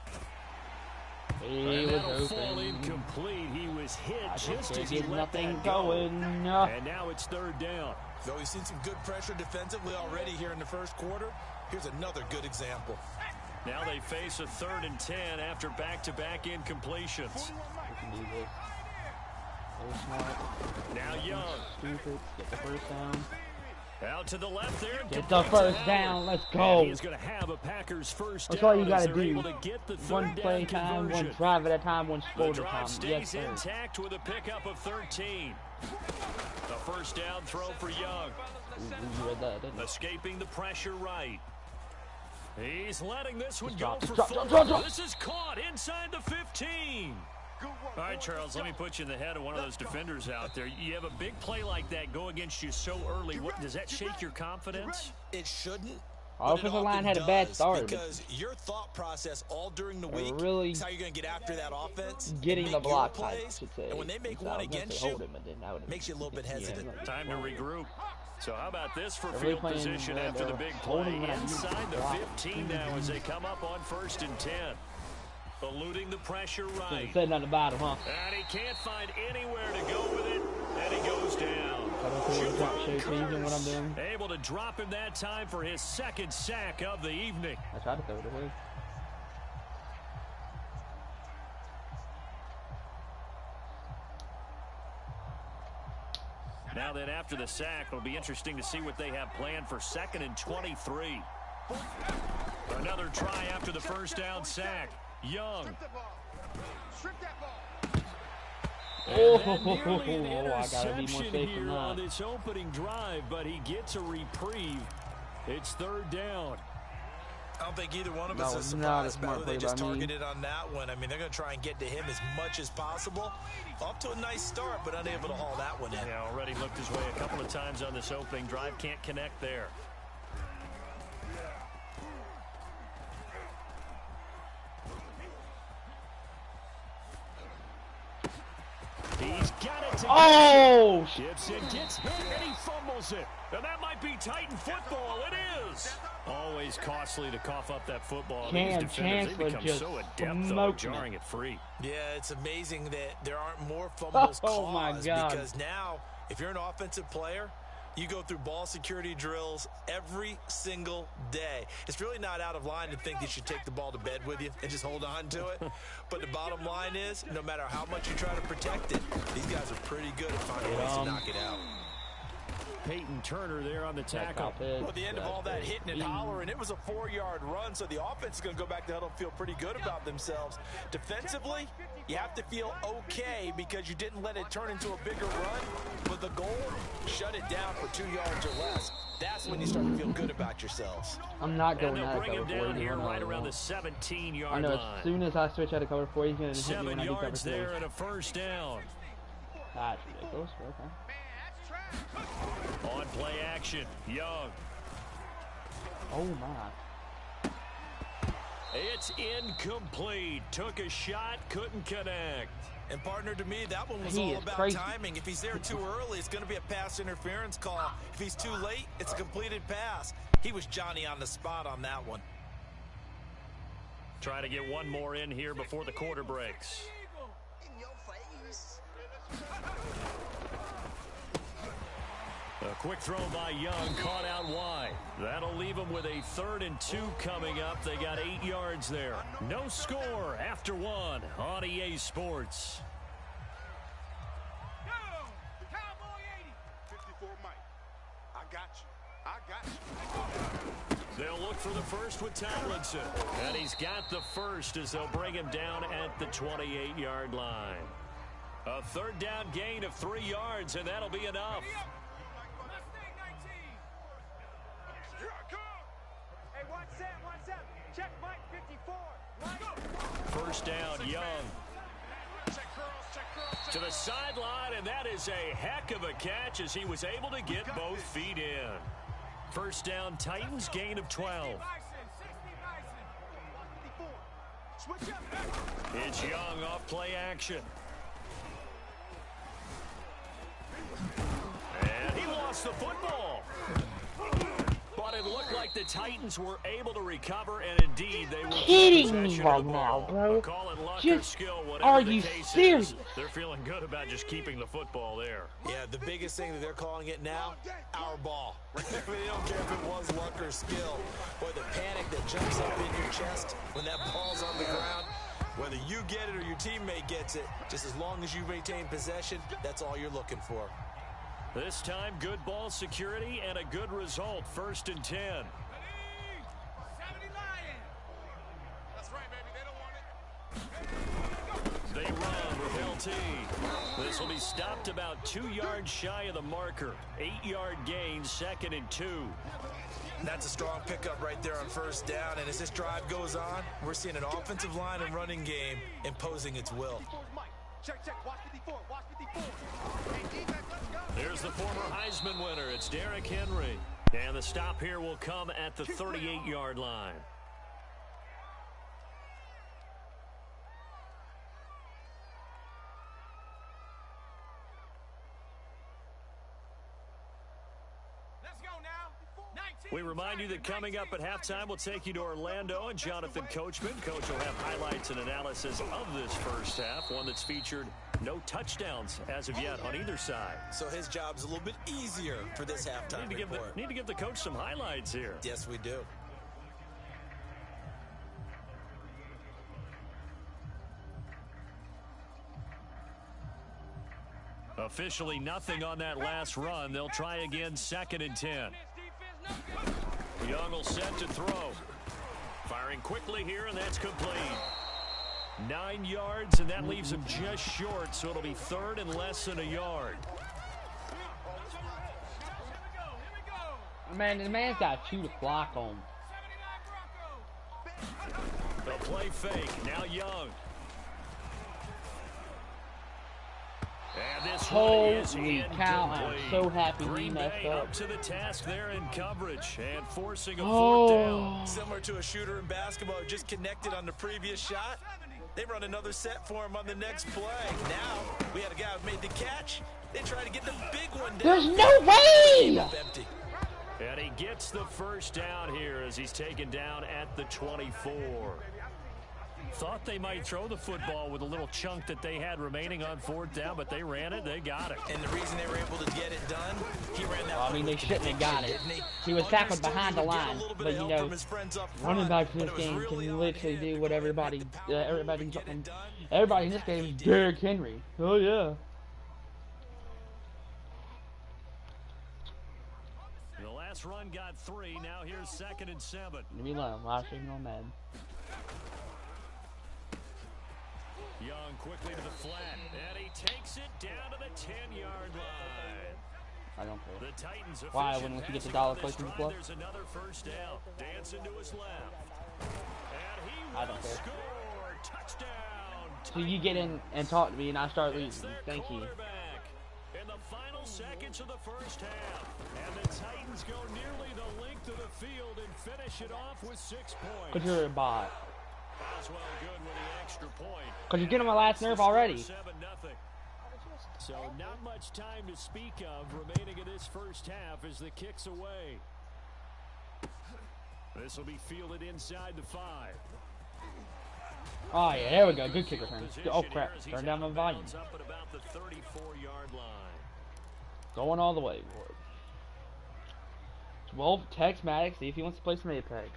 He And was that'll fall open. incomplete. He was hit I just as he get let nothing that go. going. And now it's third down. Though he's seen some good pressure defensively already here in the first quarter, here's another good example. Now they face a 3rd and 10 after back-to-back incompletions. We can do this. Very smart. Now Young. Stupid. Get the first down. Out to the left there. Get the first down. Let's go. He's going to have a Packers first That's down. all you gotta as they're do. able to get the One third play down time, one conversion. drive at a time, one The score at a drive time. Yes, stays sir. intact with a pickup of 13. The first down throw for Young. You read that, didn't you? Escaping the pressure right. He's letting this one Drop, go for drop, four. drop. This is caught inside the 15. All right, Charles, let me put you in the head of one of those defenders out there. You have a big play like that go against you so early. Does that shake your confidence? It shouldn't. Our but it offensive line often had a bad does, start. because your thought process all during the week really is how you're going to get after that offense, getting make the block your type, I plays, should say. and when they make So I one was gonna against say you, hold him, but then I would've- makes you a little bit hesitant. Time to regroup. So how about this for Really field playing position good, after the big holding play? when I need Inside the block. 15 now as they come up on 1st and 10. Eluding the pressure right. Sitting on the bottom, huh? And he can't find anywhere to go with it. And he goes down. I don't think drop showcasing what I'm doing. Able to drop him that time for his 2nd sack of the evening. I tried to throw it away. Now then, after the sack, it'll be interesting to see what they have planned for 2nd and 23. Another try after the first down sack. Young. Strip that ball. And nearly an I gotta be more interception safe than here that. on this opening drive, but he gets a reprieve. It's 3rd down. I don't think either one of That us is was not a surprised smart by who they play just by me. targeted on that one. I mean, they're going to try and get to him as much as possible. Off to a nice start, but unable to haul that one in. Yeah, already looked his way a couple of times on this opening drive. Can't connect there. He's got it to Oh! Chips in, gets hit, and he fumbles it. And that might be Titan football. It is. Always costly to cough up that football. These defenders, Chancellor they become just so adept, though, smoked jarring me. it free. Yeah, it's amazing that there aren't more fumbles Oh, my caused, God. because now, if you're an offensive player, you go through ball security drills every single day. It's really not out of line to think that you should take the ball to bed with you and just hold on to it. But the bottom line is, no matter how much you try to protect it, these guys are pretty good at finding ways to knock it out. Peyton Turner there on the tackle. Well, at the end of all that hitting and hollering, it was a 4-yard run, so the offense is going to go back to huddle and feel pretty good about themselves. Defensively, you have to feel okay because you didn't let it turn into a bigger run, but the goal, shut it down for 2 yards or less. That's when you start to feel good about yourselves. I'm not And going they'll out of bring him cover 4. down here He's right going around the out. 17-yard I know line. as soon as I switch out of cover 4, he's going to hit me 7 when I do cover yards 4. there and a first down. That's ridiculous. Okay. On play action, Young. Oh, my. It's incomplete. Took a shot, couldn't connect. And partner, to me, that one was He all is about crazy. timing. If he's there too early, it's going to be a pass interference call. If he's too late, it's a completed pass. He was Johnny on the spot on that one. Try to get one more in here before the quarter breaks. In your face. A quick throw by Young, caught out wide. That'll leave them with a 3rd and 2 coming up. They got 8 yards there. No score after 1 on EA Sports. Go! Cowboy 80. 54 Mike. I got you. I got you. They'll look for the first with Tomlinson. And he's got the first as they'll bring him down at the 28-yard line. A 3rd down gain of 3 yards, and that'll be enough. Mustang 19. Here I come. Hey, 1 set. Check Mike 54. First down, Young. To the sideline, and that is a heck of a catch as he was able to get both feet in. First down, Titans, gain of 12. It's Young off play action. And he lost the football. But it looked like the Titans were able to recover, and indeed they were kidding me right now, bro. Just, are you serious? They're feeling good about just keeping the football there. Yeah, the biggest thing that they're calling it now, our ball. They don't care if it was luck or skill, or the panic that jumps up in your chest when that ball's on the ground. Whether you get it or your teammate gets it, just as long as you retain possession, that's all you're looking for. This time, good ball security and a good result. 1st and 10. They run with LT. This will be stopped about 2 yards shy of the marker. 8-yard gain, 2nd and 2. That's a strong pickup right there on 1st down. And as this drive goes on, we're seeing an offensive line and running game imposing its will. There's the former Heisman winner. It's Derrick Henry. And the stop here will come at the 38-yard line. We remind you that coming up at halftime, we'll take you to Orlando and Jonathan Coachman. Coach will have highlights and analysis of this first half, one that's featured no touchdowns as of yet on either side. So his job's a little bit easier for this halftime report. Need to give the coach some highlights here. Yes, we do. Officially nothing on that last run. They'll try again, 2nd and 10. Young will set to throw. Firing quickly here, and that's complete. 9 yards, and that leaves him just short, so it'll be 3rd and less than a yard. Man, the man's got 2 to block on. The play fake, now Young. And this holy cow, I'm so happy he messed up to the task there in coverage and forcing a 4th down. Similar to a shooter in basketball who just connected on the previous shot. They run another set for him on the next play. Now, we had a guy who made the catch. They try to get the big one down. There's no way! Empty. And he gets the 1st down here as he's taken down at the 24. Thought they might throw the football with a little chunk that they had remaining on 4th down, but they ran it, they got it. And the reason they were able to get it done, he ran that. Well, I mean, they shouldn't have got it. He was tackled behind the line, but you know, running backs in this game can literally do what everybody in this game is Derrick Henry. Oh yeah. The last run got 3. Now here's 2nd and 7. Leave me alone. Last thing on Madden. Young quickly to the flat, and he takes it down to the 10-yard line. I don't care. The Titans why, when you get the dollar placement as well? There's another 1st down. Dancing to his left. And he I don't care. Score. Touchdown. So you get in and talk to me, and I start losing. Thank you. In the final seconds of the 1st half, and the Titans go nearly the length of the field and finish it off with 6 points. Because you're a bot. Boswell good with the extra point. Because you're getting my last nerve already. 7-0. So not much time to speak of remaining in this 1st half as the kick's away. This will be fielded inside the 5. Oh yeah, there we go. Good kick return. Oh crap! Turn down the volume. Up at about the 34-yard line. Going all the way, boy. 12. Text Maddox. See if he wants to play some Apex.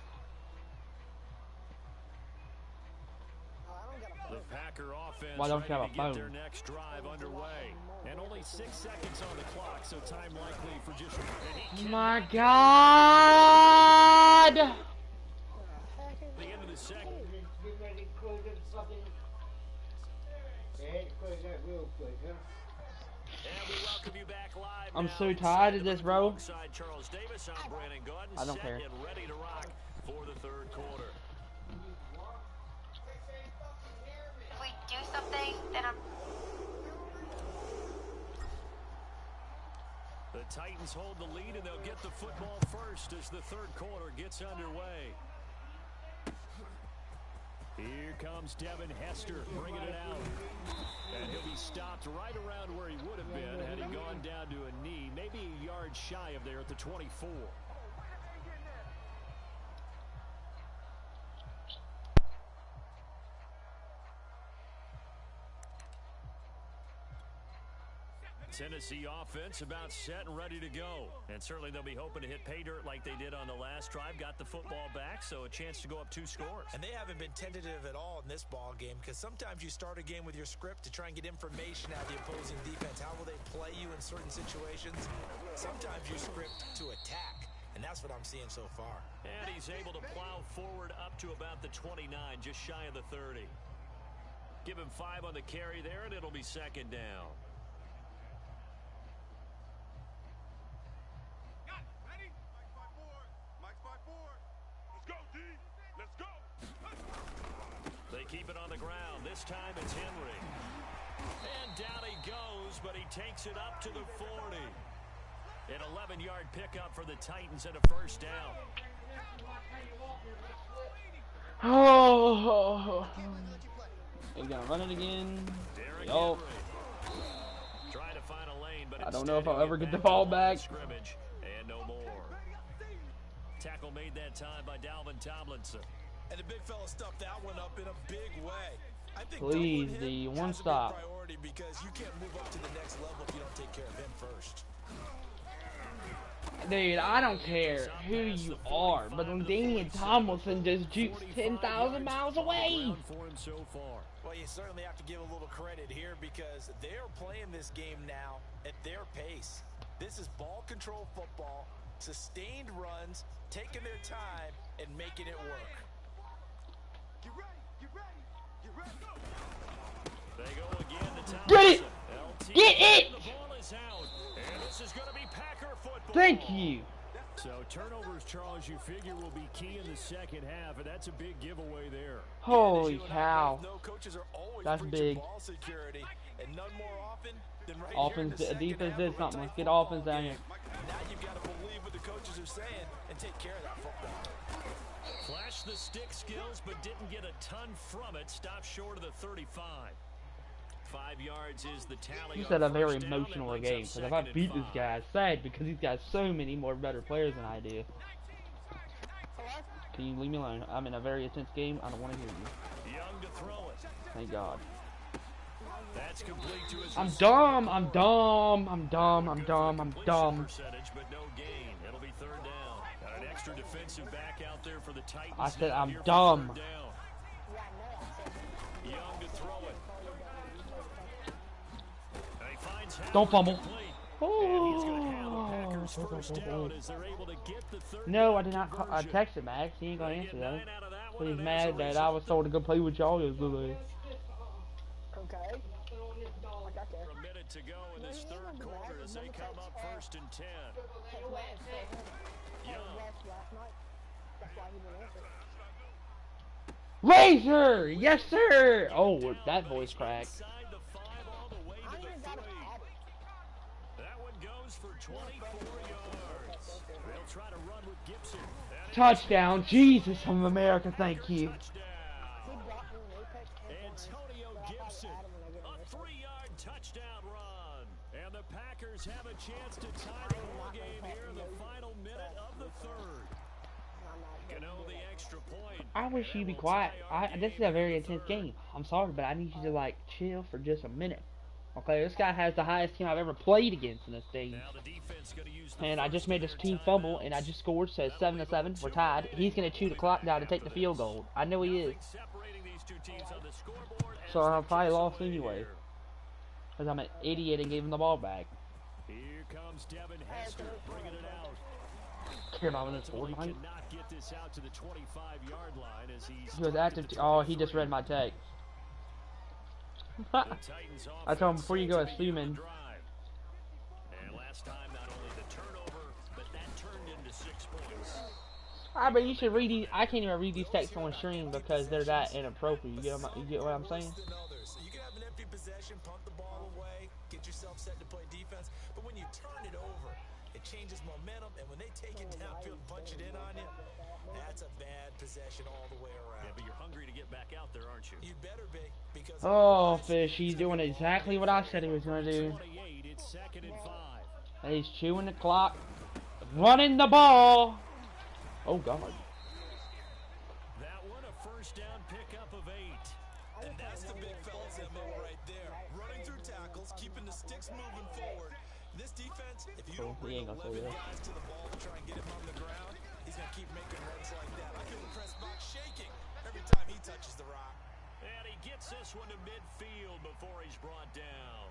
The Packer offense Why don't you have a phone? get their next drive underway. And only 6 seconds on the clock, so time likely for just... My God! The end of the second. I'm so tired of this, bro. Charles Davis, I'm Brandon Gordon, I don't care. Ready to rock for the 3rd quarter. way, then I'm... The Titans hold the lead, and they'll get the football first as the third quarter gets underway. Here comes Devin Hester bringing it out. And he'll be stopped right around where he would have been had he gone down to a knee, maybe a yard shy of there at the 24. Tennessee offense about set and ready to go. And certainly they'll be hoping to hit pay dirt like they did on the last drive. Got the football back, so a chance to go up 2 scores. And they haven't been tentative at all in this ball game, because sometimes you start a game with your script to try and get information out of the opposing defense. How will they play you in certain situations? Sometimes you script to attack, and that's what I'm seeing so far. And he's able to plow forward up to about the 29, just shy of the 30. Give him 5 on the carry there, and it'll be second down. They keep it on the ground. This time it's Henry. And down he goes, but he takes it up to the 40. An 11-yard pickup for the Titans and a first down. Oh, he's gonna run it again. Oh, Trying to find a lane, but I don't know if I'll ever get the ball back. Scrimmage and no more. Tackle made that time by Dalvin Tomlinson. And the big fella stuffed that one up in a big way. I think please, the one stop. Priority, because you can't move up to the next level if you don't take care of him first. Dude, I don't care who you are, but Damian Tomlinson just jukes 10,000 miles away. Well, you certainly have to give a little credit here, because they're playing this game now at their pace. This is ball control football, sustained runs, taking their time, and making it work. Get ready, get ready, get ready, go! They go again to Tomlinson. Get it! LT, Get it! the ball is out, and this is going to be Packer football. Thank you. So turnovers, Charles, you figure will be key in the second half, and that's a big giveaway there. Holy cow. Coaches are always That's big. ball security, and none more often than right Offense, here in the defense second did half something. of a Let's get tight offense down here. Now you've got to believe what the coaches are saying and take care of that football. Flashed the stick skills, but didn't get a ton from it. Stopped short of the 35. 5 yards is the tally. This is a very emotional game, because if I beat this guy, it's sad because he's got so many more better players than I do. Can you leave me alone? I'm in a very intense game. I don't want to hear you. Young to throw it. Thank God. That's complete to his I'm dumb. I'm dumb. I'm dumb. I'm dumb. I'm dumb. Percentage, but no gain. It'll be third down. Got an extra defensive back out there for the Titans. I said I'm here for dumb. third down. Young to throw it. And he finds Don't fumble. complete. Oh. No, I did not. I texted Max. He ain't gonna answer though. So he's mad that I was told to go play with y'all yesterday. Okay. A minute to go in this third quarter as they come up 1st and 10. Razor! Yes, sir! Oh, that voice crack. That one goes for 24 yards. They'll try to run with Gibson. Touchdown. Jesus of America, thank you. Antonio Gibson, a 3-yard touchdown run. And the Packers have a chance to tie the ball game here in the final minute of the third. Gano the extra point. I wish you'd be quiet. This is a very intense game. I'm sorry, but I need you to, like, chill for just a minute. Okay, this guy has the highest team I've ever played against in this thing. And I just made this team fumble, and I just scored, so it's 7-7. We're tied. He's going to chew the clock down to take the field goal. I know he is. So I probably lost anyway. Because I'm an idiot and gave him the ball back. Here comes Devin Hester bringing it out. Care about this Fortnite. Cannot get this out to the 25-yard line as he's He was active. Oh, he just read my text. I told him before you go assuming. And last time, not only the turnover, but that turned into 6 points. Alright, but you should read these. I can't even read these texts on stream because they're that inappropriate. You get what I'm saying? possession, punt the ball away, get yourself set to play defense. But when you turn it over, it changes momentum, and when they take it downfield and punch it in on you, that's a bad possession all the way around. Yeah, but you're hungry to get back out there, aren't you? You better be, because Oh, Fish, he's doing exactly what I said he was going to do. 28, it's 2nd and 5. He's chewing the clock, running the ball. Oh, God. That one, a first down pickup of 8. And that's the big fella's MO right there. Running through tackles, keeping the sticks moving forward. This defense, if you don't bring 11 guys to the ball to try and get him on the ground, he's going to keep making runs like that. I feel the press box shaking every time he touches the rock. And he gets this one to midfield before he's brought down.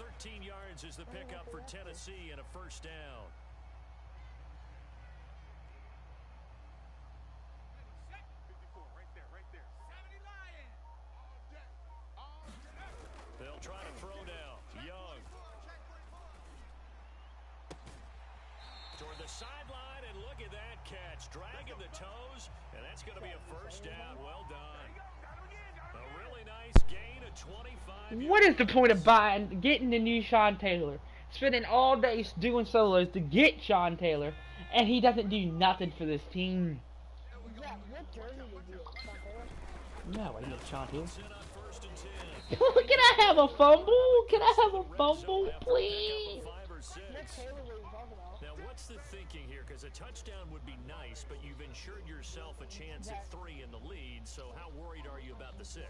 13 yards is the pickup for Tennessee and a first down. They'll try to throw now. Young. Toward the sideline, and look at that catch. Dragging the toes, and that's going to be a first down. Well done. A really nice gain of 25. What is the point of getting the new Sean Taylor? Spending all day doing solos to get Sean Taylor, and he doesn't do nothing for this team. No, I didn't get Sean Taylor. Can I have a fumble? Can I have a fumble, please? Now, what's the thinking here? Because a touchdown would be nice, but you've ensured yourself a chance at 3 in the lead, so how worried are you about the 6?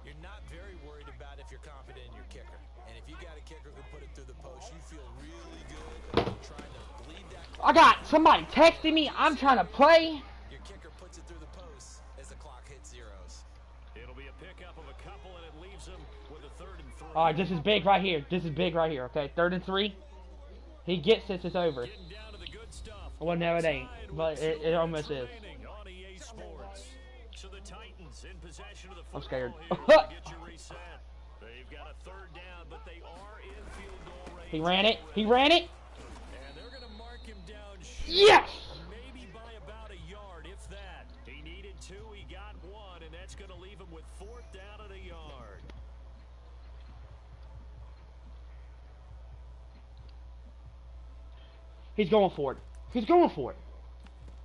You're not very worried about if you're confident in your kicker. And if you got a kicker who put it through the post, you feel really good about trying to bleed that. I got somebody texting me. I'm trying to play. Your kicker puts it through the post as the clock hits zeros. It'll be a pickup of a couple, and it leaves them with a 3rd and 3. All right, this is big right here. This is big right here, okay? 3rd and 3. He gets this, it's over. Getting down to the good stuff. Well, no, it ain't, but it almost is. On EA Sports. So the Titans in possession of the I'm scared. football here to get you reset. They've got a 3rd down, but they are in field goal range. He ran it. He ran it. And they're going to mark him down short. Yes! Maybe by about a yard, if that. He needed 2, he got 1, and that's going to leave him with 4th down and a yard. He's going for it. He's going for it.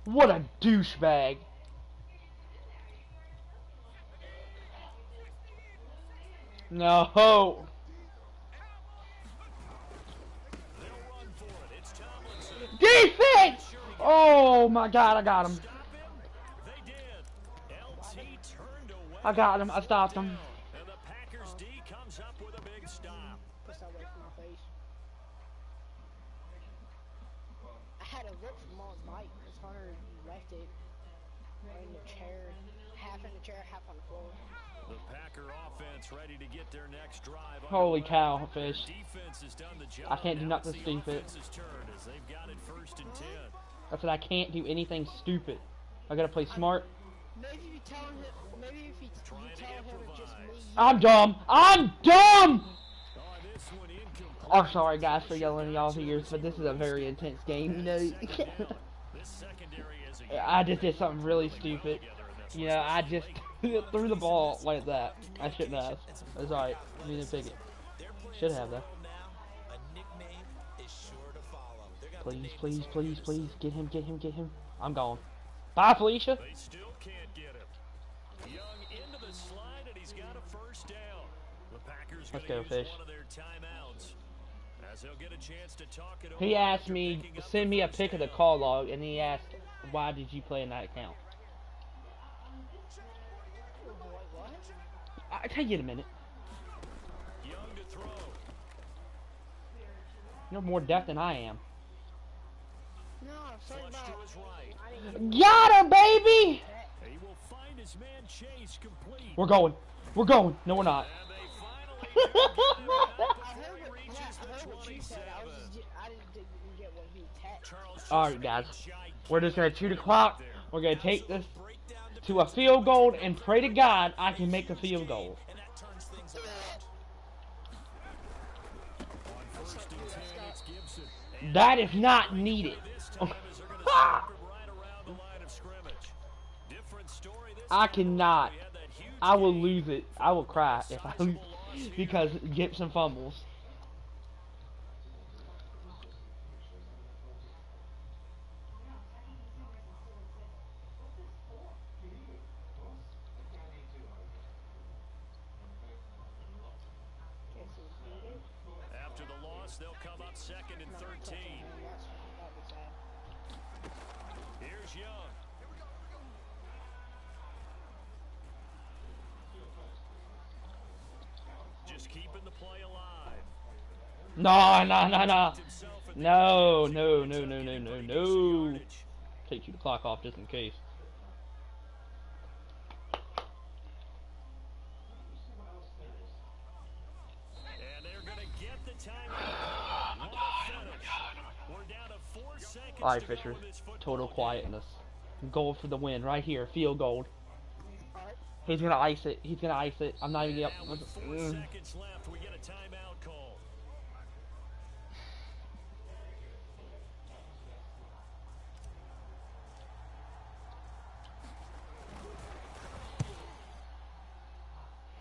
What a douchebag. No. They'll run for it. It's Tomlinson. Defense! Oh my God, I got him. Stop him. They did. LT turned away. I got him. I stopped him. And the Packers D comes up with a big stop. Push that away from my face. I had a look from Mom's bike. His Hunter left it in the chair, half in the chair, half on the floor. The Packer offense ready to get their next drive. Holy cow, Fish. Defense has done the job. I can't do Now nothing it's the stupid. offense's turn as they've got it 1st and 10. I said I can't do anything stupid. I gotta play smart. Maybe if you tell him, maybe if you tell him it's just me. I'm dumb. I'm dumb! Oh, this one incomplete. I'm sorry guys for yelling at y'all's ears, but this is a very intense game, you know. This secondary is a I just did something really stupid. You know, I just threw the ball like that. I shouldn't have. It's alright. We didn't pick it. Should have though. Please, please, please, please. Get him, get him, get him. I'm gone. Bye, Felicia. They still can't get him. Young into the slide, and he's got a 1st down. The Packers Let's gonna go, Fish. use one of their timeouts as they'll get a chance to talk it He over asked after me, picking up send me a first pic of the down. call log, and he asked, why did you play in that account? I'll tell you in a minute. Young to throw. You're more deaf than I am. No, sorry Flush to about. his right. I didn't Got her, baby! He will find his man Chase complete. We're going. We're going. No, we're not. And they finally get him out I before heard he what, reaches I heard the what you said. 27. I didn't get what he texted. Charles Alright, guys. We're just gonna chew the clock. We're gonna take this to a field goal and pray to God I can make a field goal. And that turns things around. On 1st and 10, it's Gibson. That is not needed. This time as they're gonna stop him right around the line of scrimmage. Different story this I time. cannot. We had that huge I will game. lose it. I will cry if I lose. because Gibson fumbles. After the loss, they'll come up second and 13. That'd be sad. Here's Young. Just keeping the play alive. No. No. Take you the clock off just in case. And they're going to get the timeout. We're down to 4 seconds. Alright, Fisher. Total quietness. Goal for the win right here. Field goal. He's gonna ice it. I'm not even up. 4 seconds left. We get a timeout call.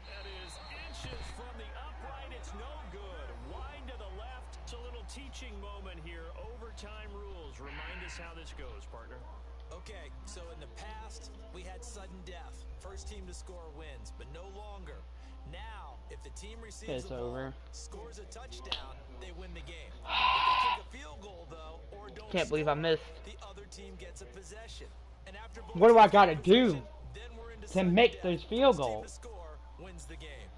That is inches from the upright. It's no good. Wide to the left. It's a little teaching moment here. Overtime rules. Remind us how this goes, partner. Okay, so in the past, we had sudden death. First team to score wins, but no longer. Now, if the team receives the ball, scores a touchdown, they win the game. If they kick a field goal, though, or don't Can't believe I missed. the other team gets a possession. And after What do I gotta do then we're into to make those field First team goals? to score wins the game.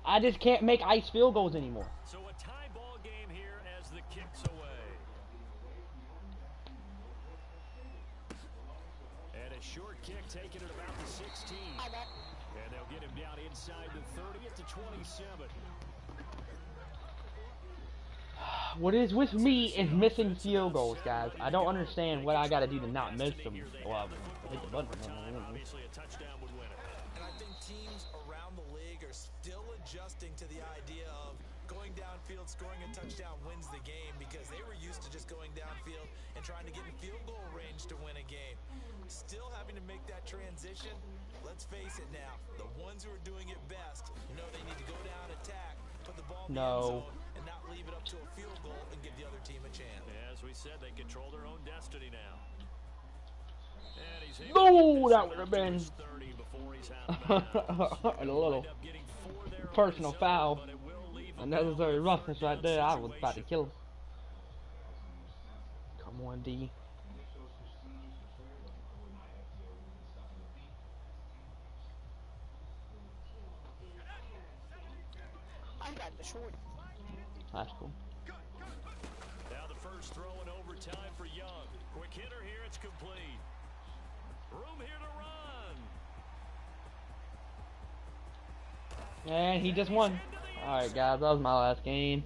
I just can't make ice field goals anymore. So a tie ball game here as the kick's away. And a short kick taken at about the 16. And they'll get him down inside the 30 at the 27. What is with me is missing field goals, guys. I don't understand what I gotta do to not miss them. Well, hit the button. Obviously, a touchdown would win it. And I think teams around the league are still adjusting to the idea of going downfield, scoring a touchdown wins the game, because they were used to just going downfield and trying to get in field goal range to win a game. Still having to make that transition. Let's face it now, the ones who are doing it best know they need to go down, attack, put the ball in the end zone, and not leave it up to a field goal and give the other team a chance. As we said, they control their own destiny now. And he's No, that would have been 30 before he's out a little personal foul. Unnecessary roughness right there. I was about to kill him. Come on, D. I got the short. That's cool. Now the first throw in overtime for Young. Quick hitter here, it's complete. Room here to run. And he just won. Alright, guys, that was my last game.